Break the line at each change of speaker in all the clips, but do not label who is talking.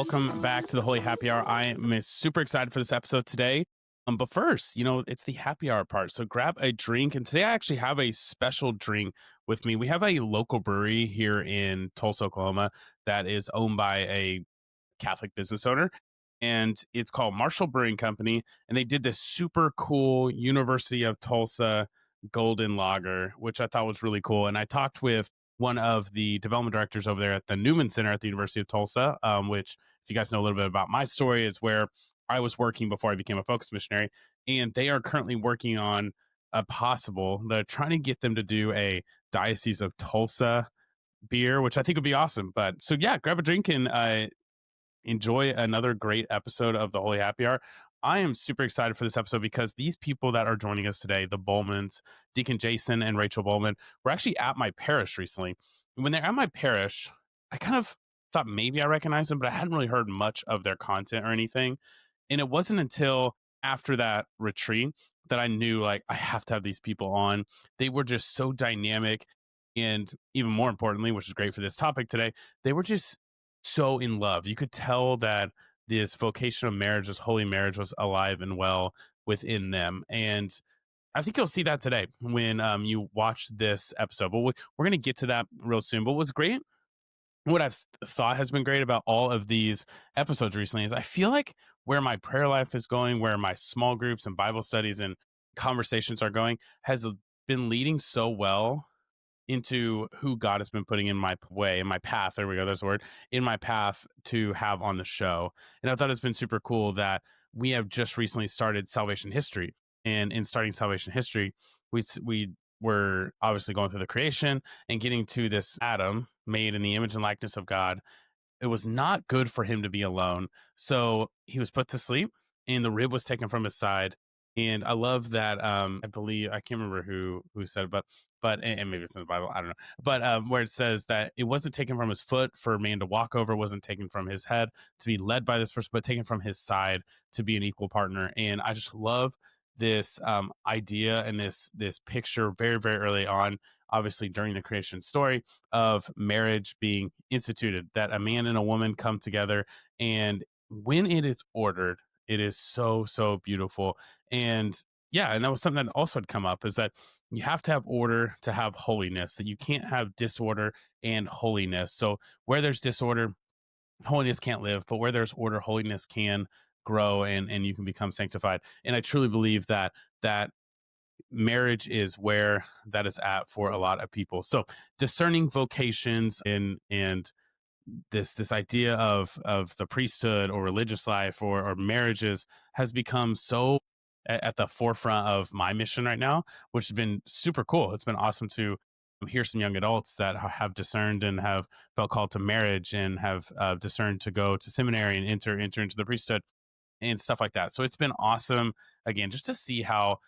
welcome back to the Holy Happy Hour. I am super excited for this episode today. But first, it's the happy hour part. So grab a drink. And today I actually have a special drink with me. We have a local brewery here in Tulsa, Oklahoma that is owned by a Catholic business owner. And it's called Marshall Brewing Company. And they did this super cool University of Tulsa Golden Lager, which I thought was really cool. And I talked with one of the development directors over there at the Newman Center at the University of Tulsa, which, if you guys know a little bit about my story, is where I was working before I became a focus missionary. And they are currently working on they're trying to get them to do a Diocese of Tulsa beer, which I think would be awesome. But so, yeah, grab a drink and enjoy another great episode of the Holy Happy Hour. I am super excited for this episode because these people that are joining us today, the Bulmans, Deacon Jason and Rachel Bulman, were actually at my parish recently. And when they're at my parish, I kind of thought maybe I recognized them, but I hadn't really heard much of their content or anything. And it wasn't until after that retreat that I knew, like, I have to have these people on. They were just so dynamic. And even more importantly, which is great for this topic today, they were just so in love. You could tell that this vocation of marriage, this holy marriage, was alive and well within them. And I think you'll see that today when you watch this episode. But we're going to get to that real soon. But what's great, what I've thought has been great about all of these episodes recently is I feel like where my prayer life is going, where my small groups and Bible studies and conversations are going, has been leading so well into who God has been putting in my way, in my path. There we go. There's a word, in my path to have on the show. And I thought it's been super cool that we have just recently started Salvation History. And in starting Salvation History, we were obviously going through the creation and getting to this Adam made in the image and likeness of God. It was not good for him to be alone. So he was put to sleep and the rib was taken from his side. And I love that. I believe I can't remember who said it, but and maybe it's in the Bible. I don't know. But where it says that it wasn't taken from his foot for a man to walk over, wasn't taken from his head to be led by this person, but taken from his side to be an equal partner. And I just love this idea and this picture very, very early on, obviously during the creation story, of marriage being instituted, that a man and a woman come together, and when it is ordered, it is so, so beautiful. And yeah, and that was something that also had come up, is that you have to have order to have holiness, that you can't have disorder and holiness. So where there's disorder, holiness can't live, but where there's order, holiness can grow, and you can become sanctified. And I truly believe that marriage is where that is at for a lot of people. So discerning vocations and this idea of the priesthood or religious life or marriages has become so at the forefront of my mission right now, which has been super cool. It's been awesome to hear some young adults that have discerned and have felt called to marriage and have discerned to go to seminary and enter into the priesthood and stuff like that. So it's been awesome, again, just to see how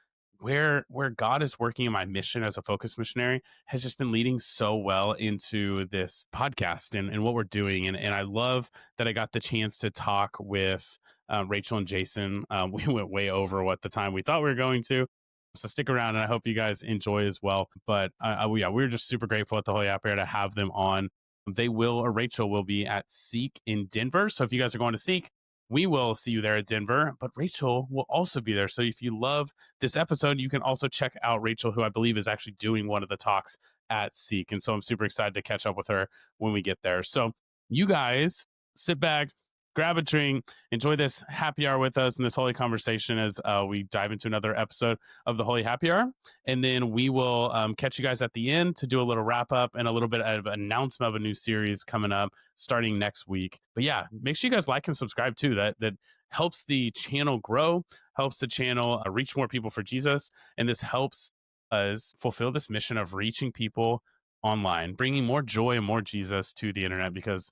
where God is working in my mission as a focus missionary has just been leading so well into this podcast and what we're doing. And I love that I got the chance to talk with Rachel and Jason. We went way over what the time we thought we were going to. So stick around, and I hope you guys enjoy as well. But yeah, we're just super grateful at the Holy App Air to have them on. Rachel will be at Seek in Denver. So if you guys are going to Seek, we will see you there at Denver, but Rachel will also be there. So if you love this episode, you can also check out Rachel, who I believe is actually doing one of the talks at Seek. And so I'm super excited to catch up with her when we get there. So you guys sit back, grab a drink, enjoy this happy hour with us and this holy conversation as we dive into another episode of the Holy Happy Hour. And then we will catch you guys at the end to do a little wrap up and a little bit of announcement of a new series coming up starting next week. But yeah, make sure you guys like and subscribe too. That helps the channel grow, helps the channel reach more people for Jesus. And this helps us fulfill this mission of reaching people online, bringing more joy and more Jesus to the internet, because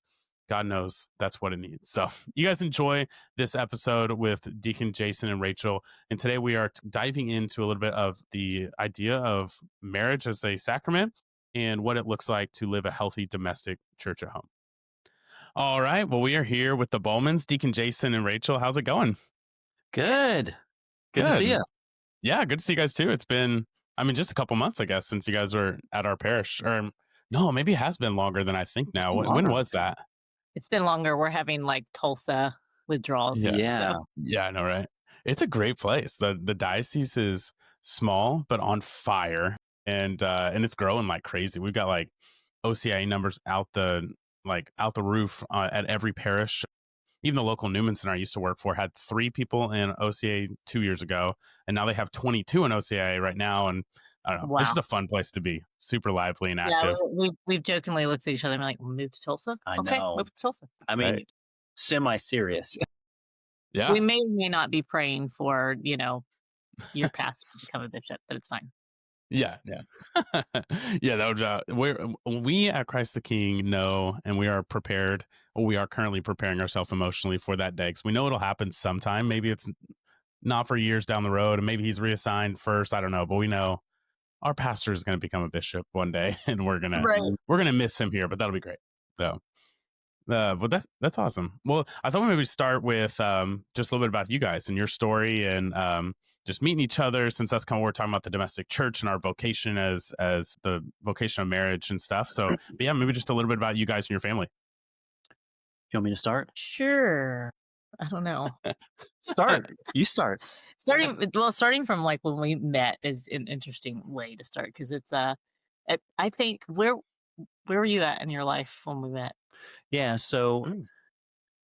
God knows that's what it needs. So you guys enjoy this episode with Deacon Jason and Rachel. And today we are diving into a little bit of the idea of marriage as a sacrament and what it looks like to live a healthy domestic church at home. All right. Well, we are here with the Bowmans, Deacon Jason and Rachel. How's it going?
Good. Good to
Good.
see you.
Yeah, good to see you guys too. It's been, just a couple months, I guess, since you guys were at our parish. Or no, maybe it has been longer than I think now. When was that?
It's been longer. We're having like Tulsa withdrawals.
Yeah.
So
Yeah.
Yeah, I know, right? It's a great place. The diocese is small but on fire, and it's growing like crazy. We've got like OCIA numbers out the roof at every parish. Even the local Newman Center I used to work for had 3 people in OCA 2 years ago, and now they have 22 in OCIA right now. And I don't know, it's
wow.
just a fun place to be. Super lively and
Yeah,
active,
we've jokingly looked at each other and been like, "We'll move to Tulsa.
I
Okay,
know.
move to Tulsa."
I
right?
mean, semi-serious.
Yeah,
We may not be praying for your pastor to become a bishop, but it's fine.
yeah, yeah, yeah. That would we at Christ the King know, and we are prepared. We are currently preparing ourselves emotionally for that day because we know it'll happen sometime. Maybe it's not for years down the road, and maybe he's reassigned first. I don't know, but we know our pastor is going to become a bishop one day, and
Right.
we're gonna miss him here, but that'll be great. So, but that's awesome. Well, I thought we maybe start with just a little bit about you guys and your story, and just meeting each other, since that's kind of what we're talking about, the domestic church and our vocation as the vocation of marriage and stuff. So, but yeah, maybe just a little bit about you guys and your family.
You want me to start?
Sure. I don't know.
Start. You start.
Starting from like when we met is an interesting way to start because I think where were you at in your life when we met?
Yeah. So
Mm,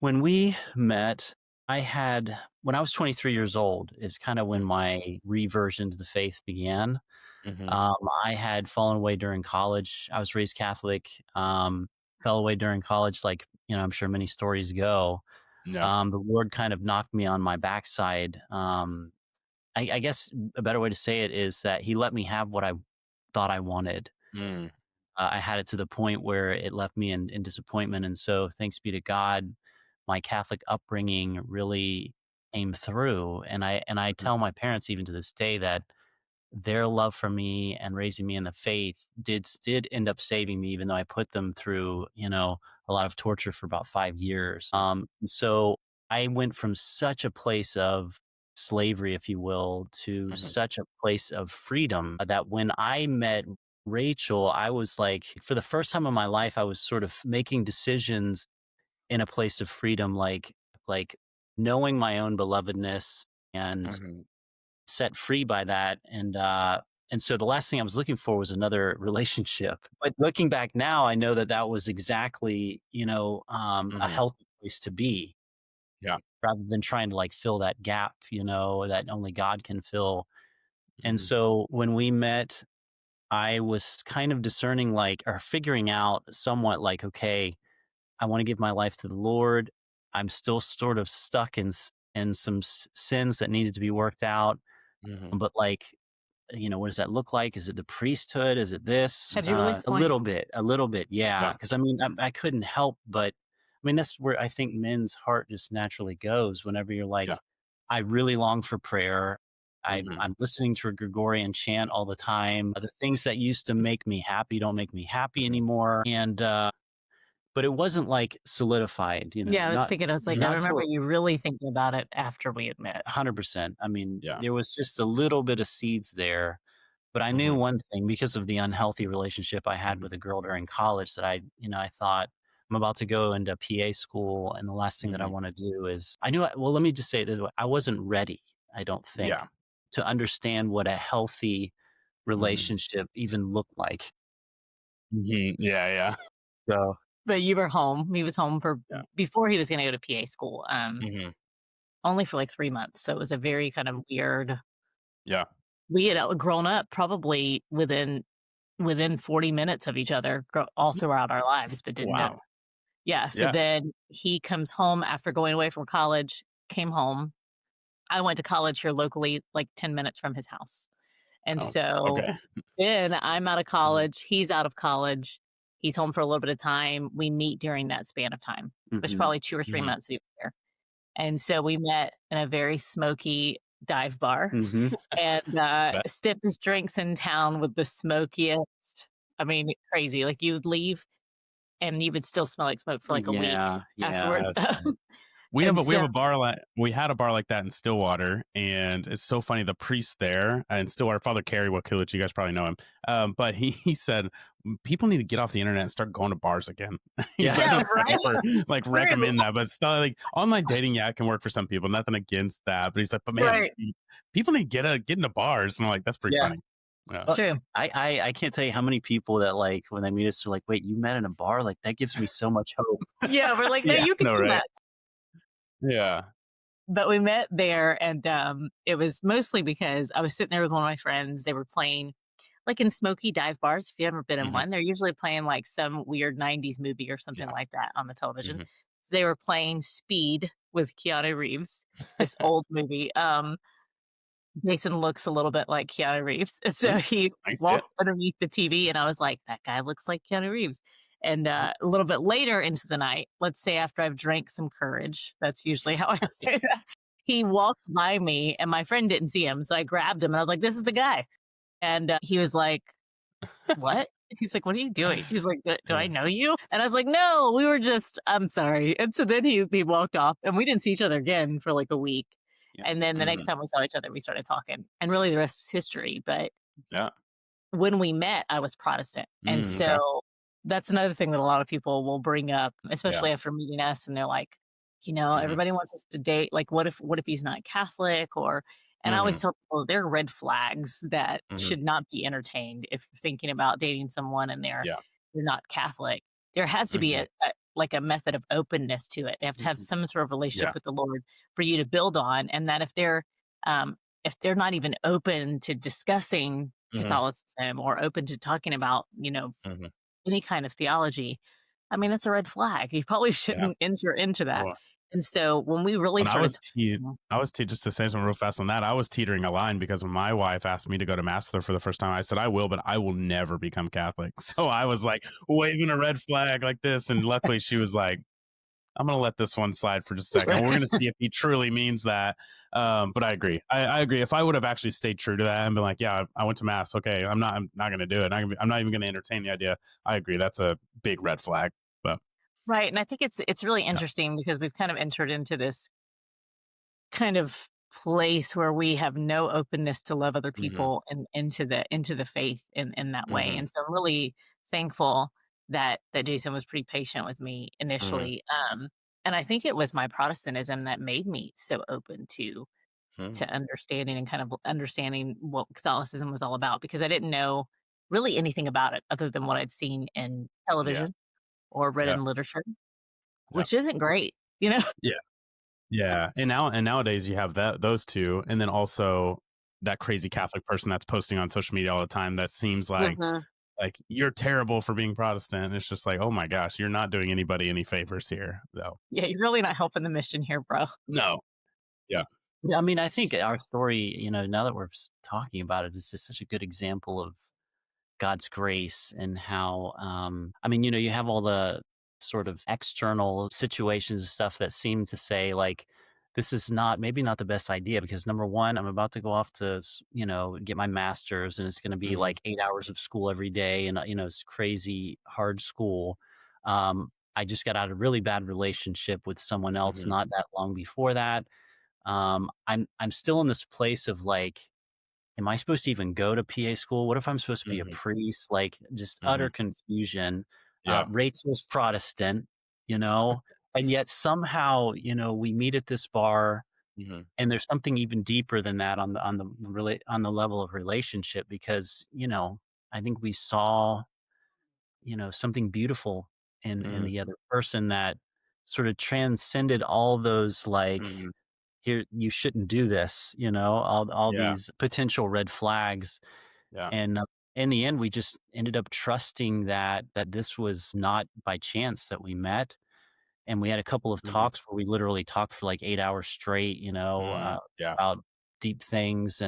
when we met, when I was 23 years old, is kind of when
mm,
my reversion to the faith began.
mhm.
I had fallen away during college. I was raised Catholic, fell away during college, like, I'm sure many stories go.
Yeah.
The Lord kind of knocked me on my backside. I guess a better way to say it is that He let me have what I thought I wanted.
Mm,
I had it to the point where it left me in disappointment. And so, thanks be to God, my Catholic upbringing really came through. And I
mhm,
tell my parents even to this day that their love for me and raising me in the faith did end up saving me, even though I put them through, a lot of torture for about 5 years. So I went from such a place of slavery, if you will, to
mhm,
such a place of freedom that when I met Rachel, I was like, for the first time in my life, I was sort of making decisions in a place of freedom, like knowing my own belovedness and
mhm.
set free by that. And so the last thing I was looking for was another relationship. But looking back now, I know that that was exactly, a
Mhm.
healthy place to be,
Yeah.
rather than trying to like fill that gap, that only God can fill. And
Mhm,
so when we met, I was kind of discerning, like, or figuring out somewhat, like, okay, I want to give my life to the Lord. I'm still sort of stuck in some sins that needed to be worked out.
mhm.
But like, what does that look like? Is it the priesthood? Is it this?
Had you released the point?
A little bit, yeah.
Yeah.
Because I mean, I couldn't help but, I mean, that's where I think men's heart just naturally goes. Whenever you're
Yeah.
like, I really long for prayer.
Mhm,
I'm listening to a Gregorian chant all the time. The things that used to make me happy don't make me happy
mhm,
anymore. And but it wasn't like solidified,
Yeah, I was
not
thinking, I was like, I
mhm.
not
remember
till
you really thinking about it after we had met.
100%. I mean,
Yeah.
there was just a little bit of seeds there, but I knew
Mhm,
one thing because of the unhealthy relationship I had
mhm,
with a girl during college that I thought I'm about to go into PA school, and the last thing that I
mhm.
want to do is I knew. Well, let me just say it this way: I wasn't ready. I don't
Yeah.
think to understand what a healthy
Mhm,
relationship even looked like.
mhm. Yeah, yeah.
So
But you were home. He was home for
Yeah.
before he was going to go to PA school.
Mhm.
Only for like 3 months, so it was a very kind of weird.
Yeah.
We had grown up probably within 40 minutes of each other all throughout our lives, but didn't know.
Wow.
Yeah. So
Yeah.
then he comes home after going away from college. Came home. I went to college here locally, like 10 minutes from his house. And
Oh,
so
okay.
then I'm out of
Mhm,
college, he's out of college, he's home for a little bit of time, we meet during that span of time, which
mhm,
probably 2 or 3
mhm.
months he was there, and so we met in a very smoky dive bar
mhm.
and,
Bet.
stiffest drinks in town with the smokiest, I mean, crazy, like, you would leave and you would still smell like smoke for, like, a week
Yeah, yeah.
afterwards.
Yes.
And
We have
so
a bar like we had a bar like that in Stillwater, and it's so funny. The priest there in Stillwater, Father Carey Wakilich, you guys probably know him, but he said people need to get off the internet and start going to bars again. He's I
Yeah.
yeah,
don't know if
right?
you ever
It's
like
true.
recommend that, but still like online dating, yeah, it can work for some people. Nothing against that, but he's like, but man,
Right.
people need to get into bars, and I'm like, that's pretty
Yeah.
funny. Yeah,
It's
Well,
true.
I can't tell you how many people that like when they meet us are like, wait, you met in a bar? Like that gives me so much hope.
Yeah, we're like, no,
yeah,
you can
no,
do
right?
that.
Yeah,
But we met there, and it was mostly because I was sitting there with one of my friends. They were playing like in smoky dive bars. If you've ever been in
hmm
one, they're usually playing like some weird 90s movie or something
yeah,
like that on the television.
hmm
So they were playing Speed with Keanu Reeves, this old movie. Jason looks a little bit like Keanu Reeves. And so he
I see it.
walked underneath the TV, and I was like, that guy looks like Keanu Reeves. And a little bit later into the night, let's say after I've drank some courage, that's usually how I say that. He walked by me, and my friend didn't see him. So I grabbed him and I was like, this is the guy. And he was like, what? He's like, what are you doing? He's like, do I
Yeah,
know you? And I was like, no, we were just, I'm sorry. And so then he walked off, and we didn't see each other again for like a week.
yeah,
And then the next
hmm
time we saw each other, we started talking, and really the rest is history. But
yeah.
when we met, I was Protestant. And
Okay.
so that's another thing that a lot of people will bring up,
Yeah.
especially after meeting us. And they're like,
Mhm.
everybody wants us to date. Like, what if he's not Catholic? And I always
Mhm.
tell people there are red flags that
Mhm.
should not be entertained if you're thinking about dating someone and
Yeah.
they're not Catholic. There has to be
Mhm.
like a method of openness to it. They have to have
Mhm.
some sort of relationship
Yeah.
with the Lord for you to build on. And that um, if they're not even open to discussing
Mhm.
Catholicism or open to talking about,
Mhm.
any kind of theology, I mean, that's a red flag. You probably
Yeah.
shouldn't enter into that.
Well,
And so when we really
when
started
I was just to say something real fast on that, I was teetering a line because when my wife asked me to go to mass with her for the first time, I said I will, but I will never become Catholic. So I was like waving a red flag like this, and luckily she was like, I'm gonna let this one slide for just a second. We're gonna see if he truly means that. But I agree. I agree. If I would have actually stayed true to that and been like, yeah, I went to mass. Okay, I'm not gonna do it. I'm not even gonna entertain the idea. I agree. That's a big red flag. But
right, and I think it's really
yeah.
interesting because we've kind of entered into this kind of place where we have no openness to love other
hmm
people and into the faith in that way.
hmm
And so I'm really thankful that Jason was pretty patient with me
hmm
initially. And I think it was my Protestantism that made me so open
hmm
to understanding and kind of understanding what Catholicism was all about, because I didn't know really anything about it other than what I'd seen in
Yeah.
television or read
Yeah.
in literature,
Yeah.
which isn't great, you know?
Yeah. Yeah. And nowadays you have those two, and then also that crazy Catholic person that's posting on social media all the time that seems
Mhm.
like you're terrible for being Protestant. It's just like, oh my gosh, you're not doing anybody any favors here, though.
Yeah, you're really not helping the mission here, bro.
No. Yeah.
Yeah, I mean, I think our story, now that we're talking about it, is just such a good example of God's grace and how, I mean, you have all the sort of external situations and stuff that seem to say, like, this is maybe not the best idea because number one, I'm about to go off to, get my master's and it's going to be
hmm
like 8 hours of school every day. And, it's crazy hard school. I just got out of a really bad relationship with someone else
hmm
not that long before that. I'm still in this place of like, am I supposed to even go to PA school? What if I'm supposed to be a
hmm
priest? Like just
hmm
utter confusion.
Yeah.
Rachel's Protestant, you know, and yet somehow, we meet at this bar,
hmm
and there's something even deeper than that on the level of relationship because, I think we saw, something beautiful in
hmm
the other person that sort of transcended all those like
hmm
here you shouldn't do this, all
Yeah.
these potential red flags.
Yeah.
And in the end we just ended up trusting that this was not by chance that we met, and we had a couple of
hmm
talks where we literally talked for like 8 hours straight,
Yeah.
about deep things.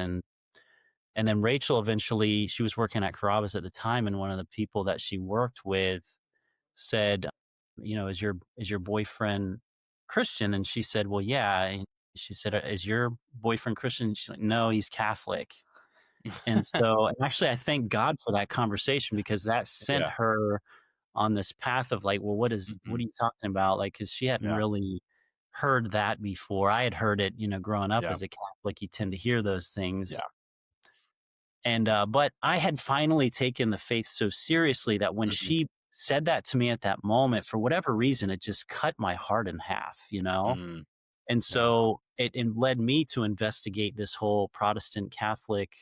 And then Rachel eventually, she was working at Carrabba's at the time, and one of the people that she worked with said, is your boyfriend Christian? And she said, well, yeah. And she said, is your boyfriend Christian? She's like, no, he's Catholic. And so, and actually, I thank God for that conversation because that sent
Yeah.
her on this path of like, well, what are
hmm
you talking about? Like, because she hadn't
Yeah.
really heard that before. I had heard it, growing up
Yeah.
as a Catholic, you tend to hear those things.
Yeah.
And, but I had finally taken the faith so seriously that when
Mhm.
she said that to me at that moment, for whatever reason, it just cut my heart in half, you know?
Mm.
And
Yeah.
so it led me to investigate this whole Protestant Catholic,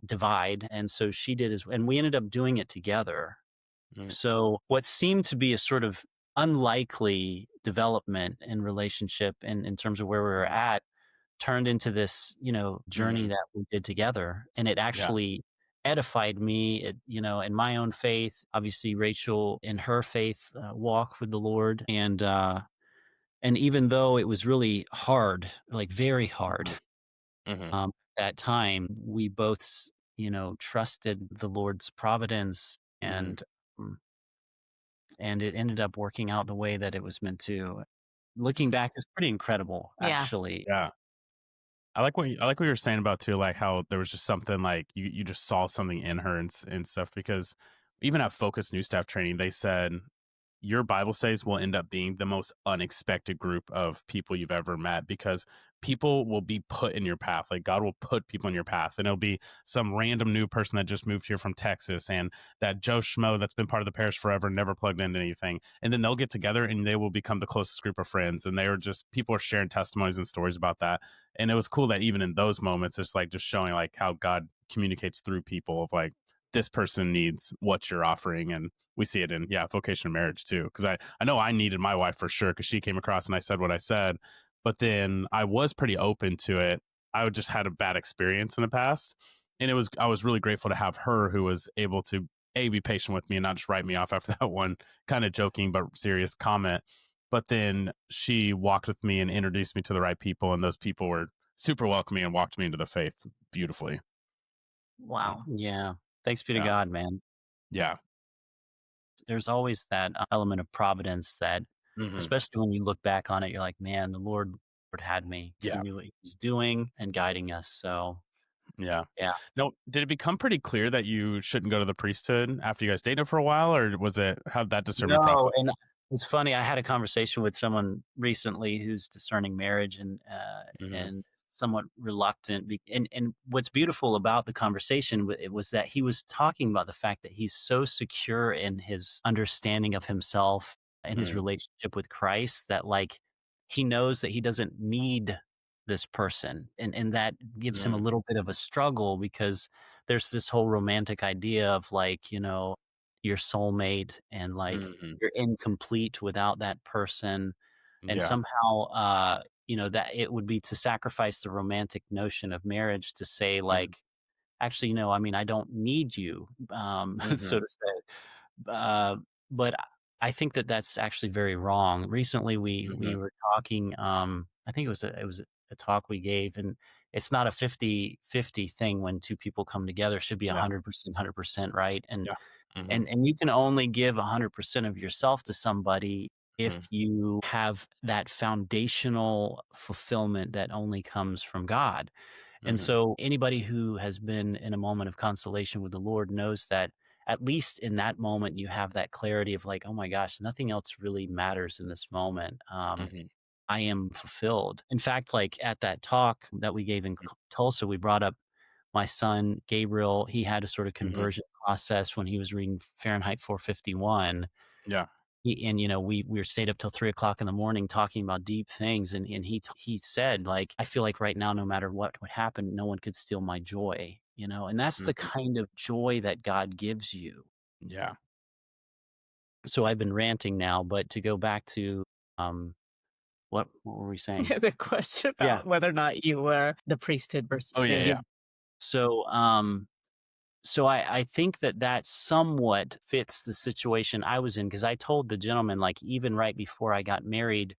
divide. And so she did and we ended up doing it together.
Mm.
So what seemed to be a sort of unlikely development in relationship and in terms of where we were
Mhm.
at turned into this, journey
Mhm.
that we did together. And it
Yeah.
actually edified me, in my own faith, obviously Rachel in her faith walk with the Lord. And even though it was really hard, like very hard,
Mhm. Mhm.
that time, we both, trusted the Lord's providence
Mhm.
mm, and it ended up working out the way that it was meant to. Looking back, it's pretty incredible,
Yeah.
actually.
Yeah. I like what you were saying about too, like how there was just something like you just saw something in her and stuff because even at Focus New Staff Training, they said your Bible studies will end up being the most unexpected group of people you've ever met because people will be put in your path. Like God will put people in your path, and it'll be some random new person that just moved here from Texas, and that Joe Schmo that's been part of the parish forever, never plugged into anything, and then they'll get together and they will become the closest group of friends. And they are just people are sharing testimonies and stories about that, and it was cool that even in those moments, it's like just showing like how God communicates through people of like this person needs what you're offering and we see it in vocation and marriage too because I know I needed my wife for sure because she came across and I said what I said, but then I was pretty open to it. I just had a bad experience in the past, and I was really grateful to have her who was able to be patient with me and not just write me off after that one kind of joking but serious comment. But then she walked with me and introduced me to the right people, and those people were super welcoming and walked me into the faith beautifully.
Wow.
Yeah. Thanks be to
Yeah.
God, man.
Yeah.
There's always that element of providence that,
Hmm.
especially when you look back on it, you're like, man, the Lord had me. He
Yeah.
knew what he was doing and guiding us. So,
Yeah.
yeah.
No, did it become pretty clear that you shouldn't go to the priesthood after you guys dated for a while, or was it how that discernment
No,
process?
and it's funny, I had a conversation with someone recently who's discerning marriage
Mhm.
and somewhat reluctant and what's beautiful about the conversation it was that he was talking about the fact that he's so secure in his understanding of himself and his
Mm,
relationship with Christ that like he knows that he doesn't need this person and that gives him a
mm,
little bit of a struggle because there's this whole romantic idea of like, your soulmate and like
mhm.
you're incomplete without that person and
Yeah.
somehow that it would be to sacrifice the romantic notion of marriage to say
Mhm,
like actually I mean I don't need you so
mhm,
to say but I think that that's actually very wrong. Recently we
mhm.
were talking I think it was a talk we gave and it's not a 50-50 thing when two people come together. It should be
Yeah,
100% right
yeah. Mhm,
and you can only give 100% of yourself to somebody
mhm,
if you have that foundational fulfillment that only comes from God. And
mhm,
so anybody who has been in a moment of consolation with the Lord knows that at least in that moment you have that clarity of like, oh my gosh, nothing else really matters in this moment.
mhm,
I am fulfilled. In fact, like at that talk that we gave in Tulsa, we brought up my son Gabriel. He had a sort of
mhm.
conversion process when he was reading Fahrenheit 451.
Yeah.
And we were stayed up till 3 o'clock in the morning talking about deep things, and he said like, I feel like right now, no matter what would happen, no one could steal my joy. And that's the
Mhm.
kind of joy that God gives you.
Yeah.
So I've been ranting now, but to go back to um, what were we saying?
The question
Yeah.
about whether or not you were the priesthood
Oh,
versus
yeah,
Yeah.
the
yeah.
So, I think that that somewhat fits the situation I was in because I told the gentleman, like, even right before I got married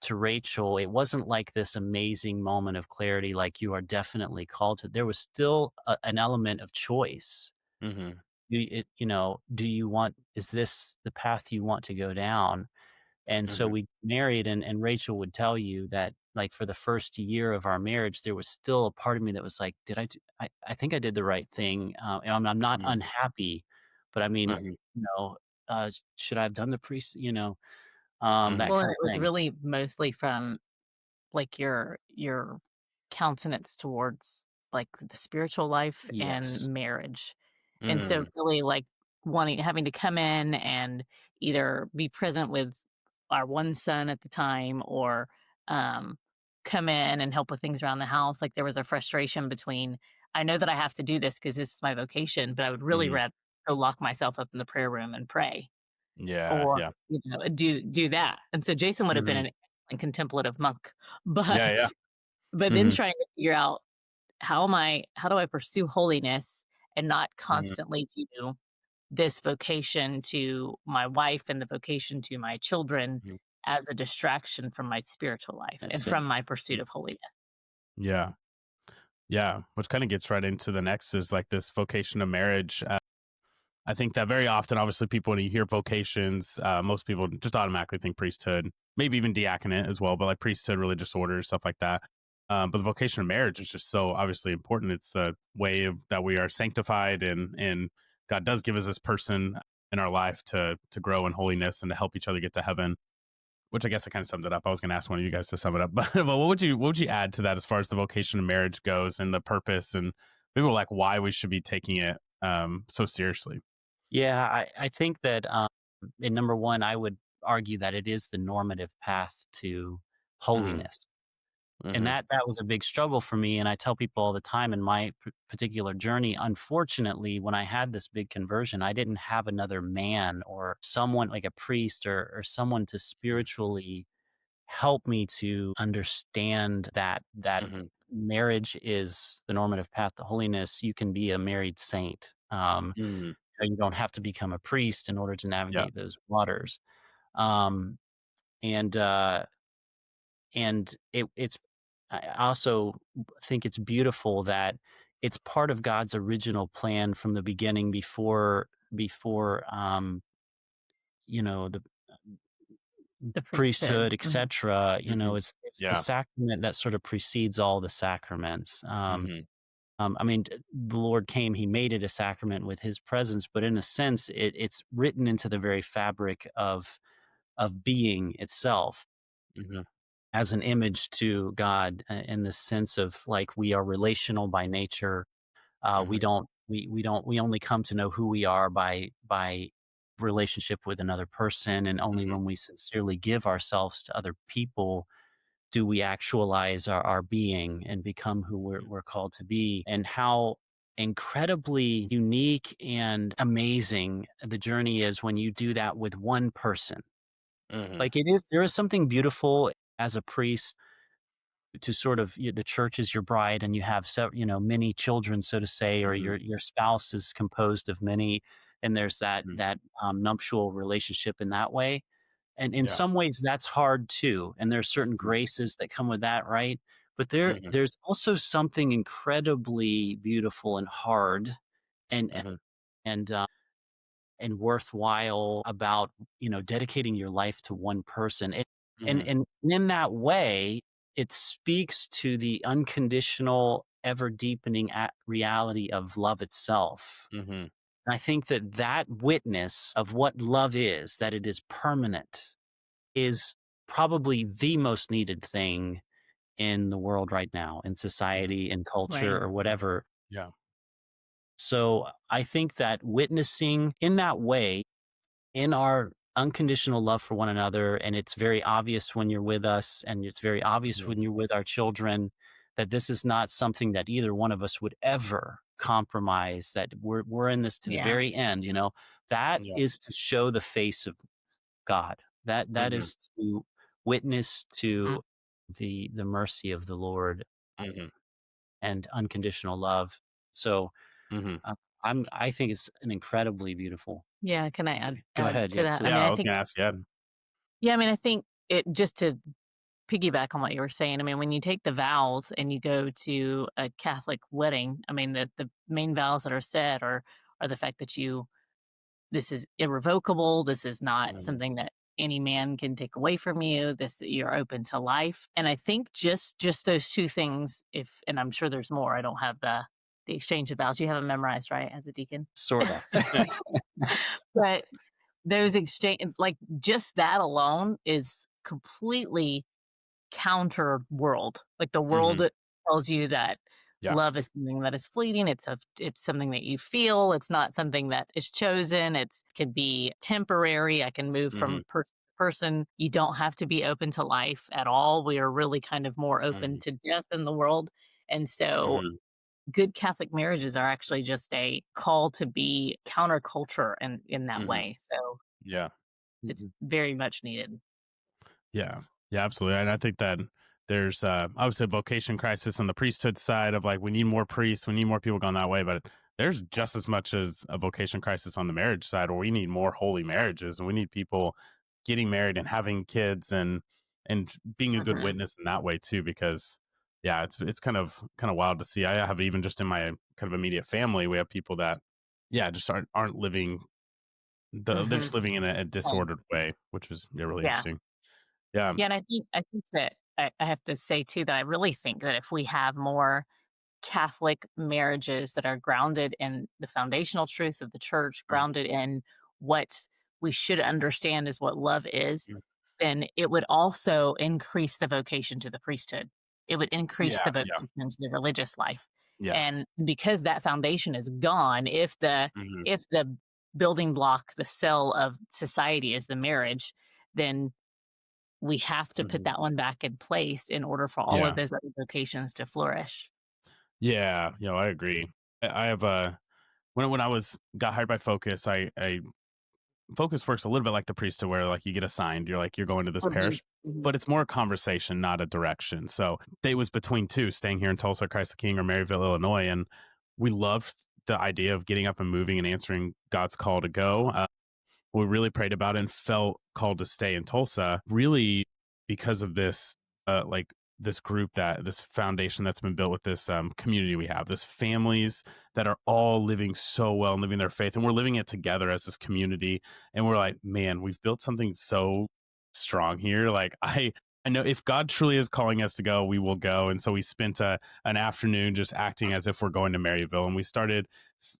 to Rachel, it wasn't like this amazing moment of clarity, like, you are definitely called to. There was still an element of choice.
Mhm,
Do you want, is this the path you want to go down? And so
mhm,
we married, and Rachel would tell you that, like, for the first year of our marriage, there was still a part of me that was like, "Did I do I think I did the right thing." And I'm not
mhm,
unhappy, but I mean,
mhm,
you know, should I have done the priest, that
mhm,
well, and
kind
it
of
was
thing.
really mostly from like your countenance towards like the spiritual life and
Yes.
marriage. And so
Mm,
really like having to come in and either be present with our one son at the time or um come in and help with things around the house. Like there was a frustration between I know that I have to do this because this is my vocation, but I would really
mhm.
rather go lock myself up in the prayer room and pray
Yeah,
or,
yeah.
do that. And so Jason would have been
Mhm.
an excellent contemplative monk,
Yeah, yeah.
but then
Mhm.
trying to figure out how do I pursue holiness and not
Mhm,
constantly view this vocation to my wife and the vocation to my children
mhm.
as a distraction from my spiritual life and
That's it.
from my pursuit of holiness.
Yeah, yeah, which kinda gets right into the next is, like, this vocation of marriage. I think that very often, obviously, people, when you hear vocations, most people just automatically think priesthood, maybe even diaconate as well, but like priesthood, religious orders, stuff like that. But the vocation of marriage is just so obviously important. It's the way that we are sanctified, and God does give us this person in our life to grow in holiness and to help each other get to heaven. Which I guess I kind of summed it up. I was going to ask one of you guys to sum it up, but what would you add to that as far as the vocation of marriage goes and the purpose and maybe like why we should be taking it so seriously?
Yeah, I think that, in number 1, I would argue that it is the normative path to
Hmm.
holiness. And
Hmm.
that was a big struggle for me, and I tell people all the time in my particular journey, unfortunately, when I had this big conversion, I didn't have another man or someone like a priest or someone to spiritually help me to understand that
Hmm.
marriage is the normative path to holiness. You can be a married saint.
Hmm.
You don't have to become a priest in order to
Yeah.
navigate those waters. Um, and uh, it's I also think it's beautiful that it's part of God's original plan from the beginning before the
The priesthood.
priesthood,
Mhm.
etc.
Hmm.
It's the
Yeah.
sacrament that sort of precedes all the sacraments.
Hmm.
I mean, the Lord came; He made it a sacrament with His presence, but in a sense, it's written into the very fabric of being itself
Hmm.
as an image to God, in the sense of like we are relational by nature. We
Hmm.
don't we only come to know who we are by relationship with another person, and only
Hmm.
when we sincerely give ourselves to other people do we actualize our being and become who we're called to be. And how incredibly unique and amazing the journey is when you do that with one person.
Hmm.
Like there is something beautiful as a priest to sort of the church is your bride, and you have many children, so to say, or
Hmm.
your spouse is composed of many, and there's that
Hmm.
nuptial relationship in that way. And in
Yeah.
some ways that's hard too, and there's certain
Hmm.
graces that come with that, right? But
Hmm.
there's also something incredibly beautiful and hard and
Hmm.
and and worthwhile about dedicating your life to one person. And
Hmm.
in that way it speaks to the unconditional ever deepening reality of love itself.
Hmm.
And I think that that witness of what love is, that it is permanent, is probably the most needed thing in the world right now, in
Hmm.
society, in culture,
Right.
or whatever.
Yeah.
So I think that witnessing in that way, in our unconditional love for one another, and it's very obvious when you're with us, and it's very obvious
Hmm.
when you're with our children, that this is not something that either one of us would ever compromise, that we're in this to the
Yeah.
very end. That
Yeah.
is to show the face of God. That
Hmm.
is to witness
Mm.
to the mercy of the Lord
Hmm.
and unconditional love. So
Hmm.
uh, I think it's an incredibly beautiful
Yeah, can I
journey. Go
add
ahead.
to
Yeah,
that? I
please.
mean,
Yeah. I
I
was
think
gonna ask. Yeah.
yeah, I mean, I think it just to piggyback on what you were saying, I mean, when you take the vows and you go to a Catholic wedding, I mean, the main vows that are said are the fact that this is irrevocable, this is not
Hmm.
something that any man can take away from you, this you're open to life. And I think just those two things, if and I'm sure there's more, I don't have the exchange of vows. You have them memorized, right, as a deacon?
Sorta.
But those exchange like just that alone is completely counter world. Like the world
Mhm.
that tells you that
Yeah.
love is something that is fleeting. It's something that you feel. It's not something that is chosen. It's can be temporary. I can move
Mhm.
from person to person. You don't have to be open to life at all. We are really kind of more open
Mhm.
to death in the world. And so
Mhm.
good Catholic marriages are actually just a call to be counterculture in that
Mhm.
way. So
Yeah.
it's
Mhm.
very much needed.
Yeah. Yeah, absolutely. And I think that there's obviously a vocation crisis on the priesthood side of like we need more priests, we need more people going that way, but there's just as much as a vocation crisis on the marriage side where we need more holy marriages and we need people getting married and having kids and being a good
Mhm.
witness in that way too because yeah, it's kind of wild to see. I have even just in my kind of immediate family, we have people that yeah, just aren't living they're
Mhm.
just living in a
Same.
disordered way, which is yeah, really
Yeah.
interesting. Yeah.
Yeah, and I think that I have to say too that I really think that if we have more Catholic marriages that are grounded in the foundational truth of the church,
Mhm.
grounded in what we should understand is what love is,
Mhm.
then it would also increase the vocation to the priesthood. It would increase
Yeah,
the
yeah,
vocation to the religious life.
yeah.
And because that foundation is gone,
Mhm,
if the building block, the cell of society is the marriage, then we have to put
mhm.
that one back in place in order for all of
Yeah,
those other vocations to flourish.
yeah, I agree. I have, when I was got hired by Focus, I Focus works a little bit like the priesthood where, like, you get assigned, you're like, "You're going to this
Mhm,
parish,"
mhm.
but it's more a conversation, not a direction, so, they was between 2, staying here in Tulsa, Christ the King, or Maryville, Illinois, and we loved the idea of getting up and moving and answering God's call to go, we really prayed about it and felt called to stay in Tulsa, really because of this, like this group that this foundation that's been built with this community we have, this families that are all living so well and living their faith, and we're living it together as this community. And we're like, man, we've built something so strong here. Like I know if God truly is calling us to go, we will go. And so we spent an afternoon just acting as if we're going to Maryville, and we started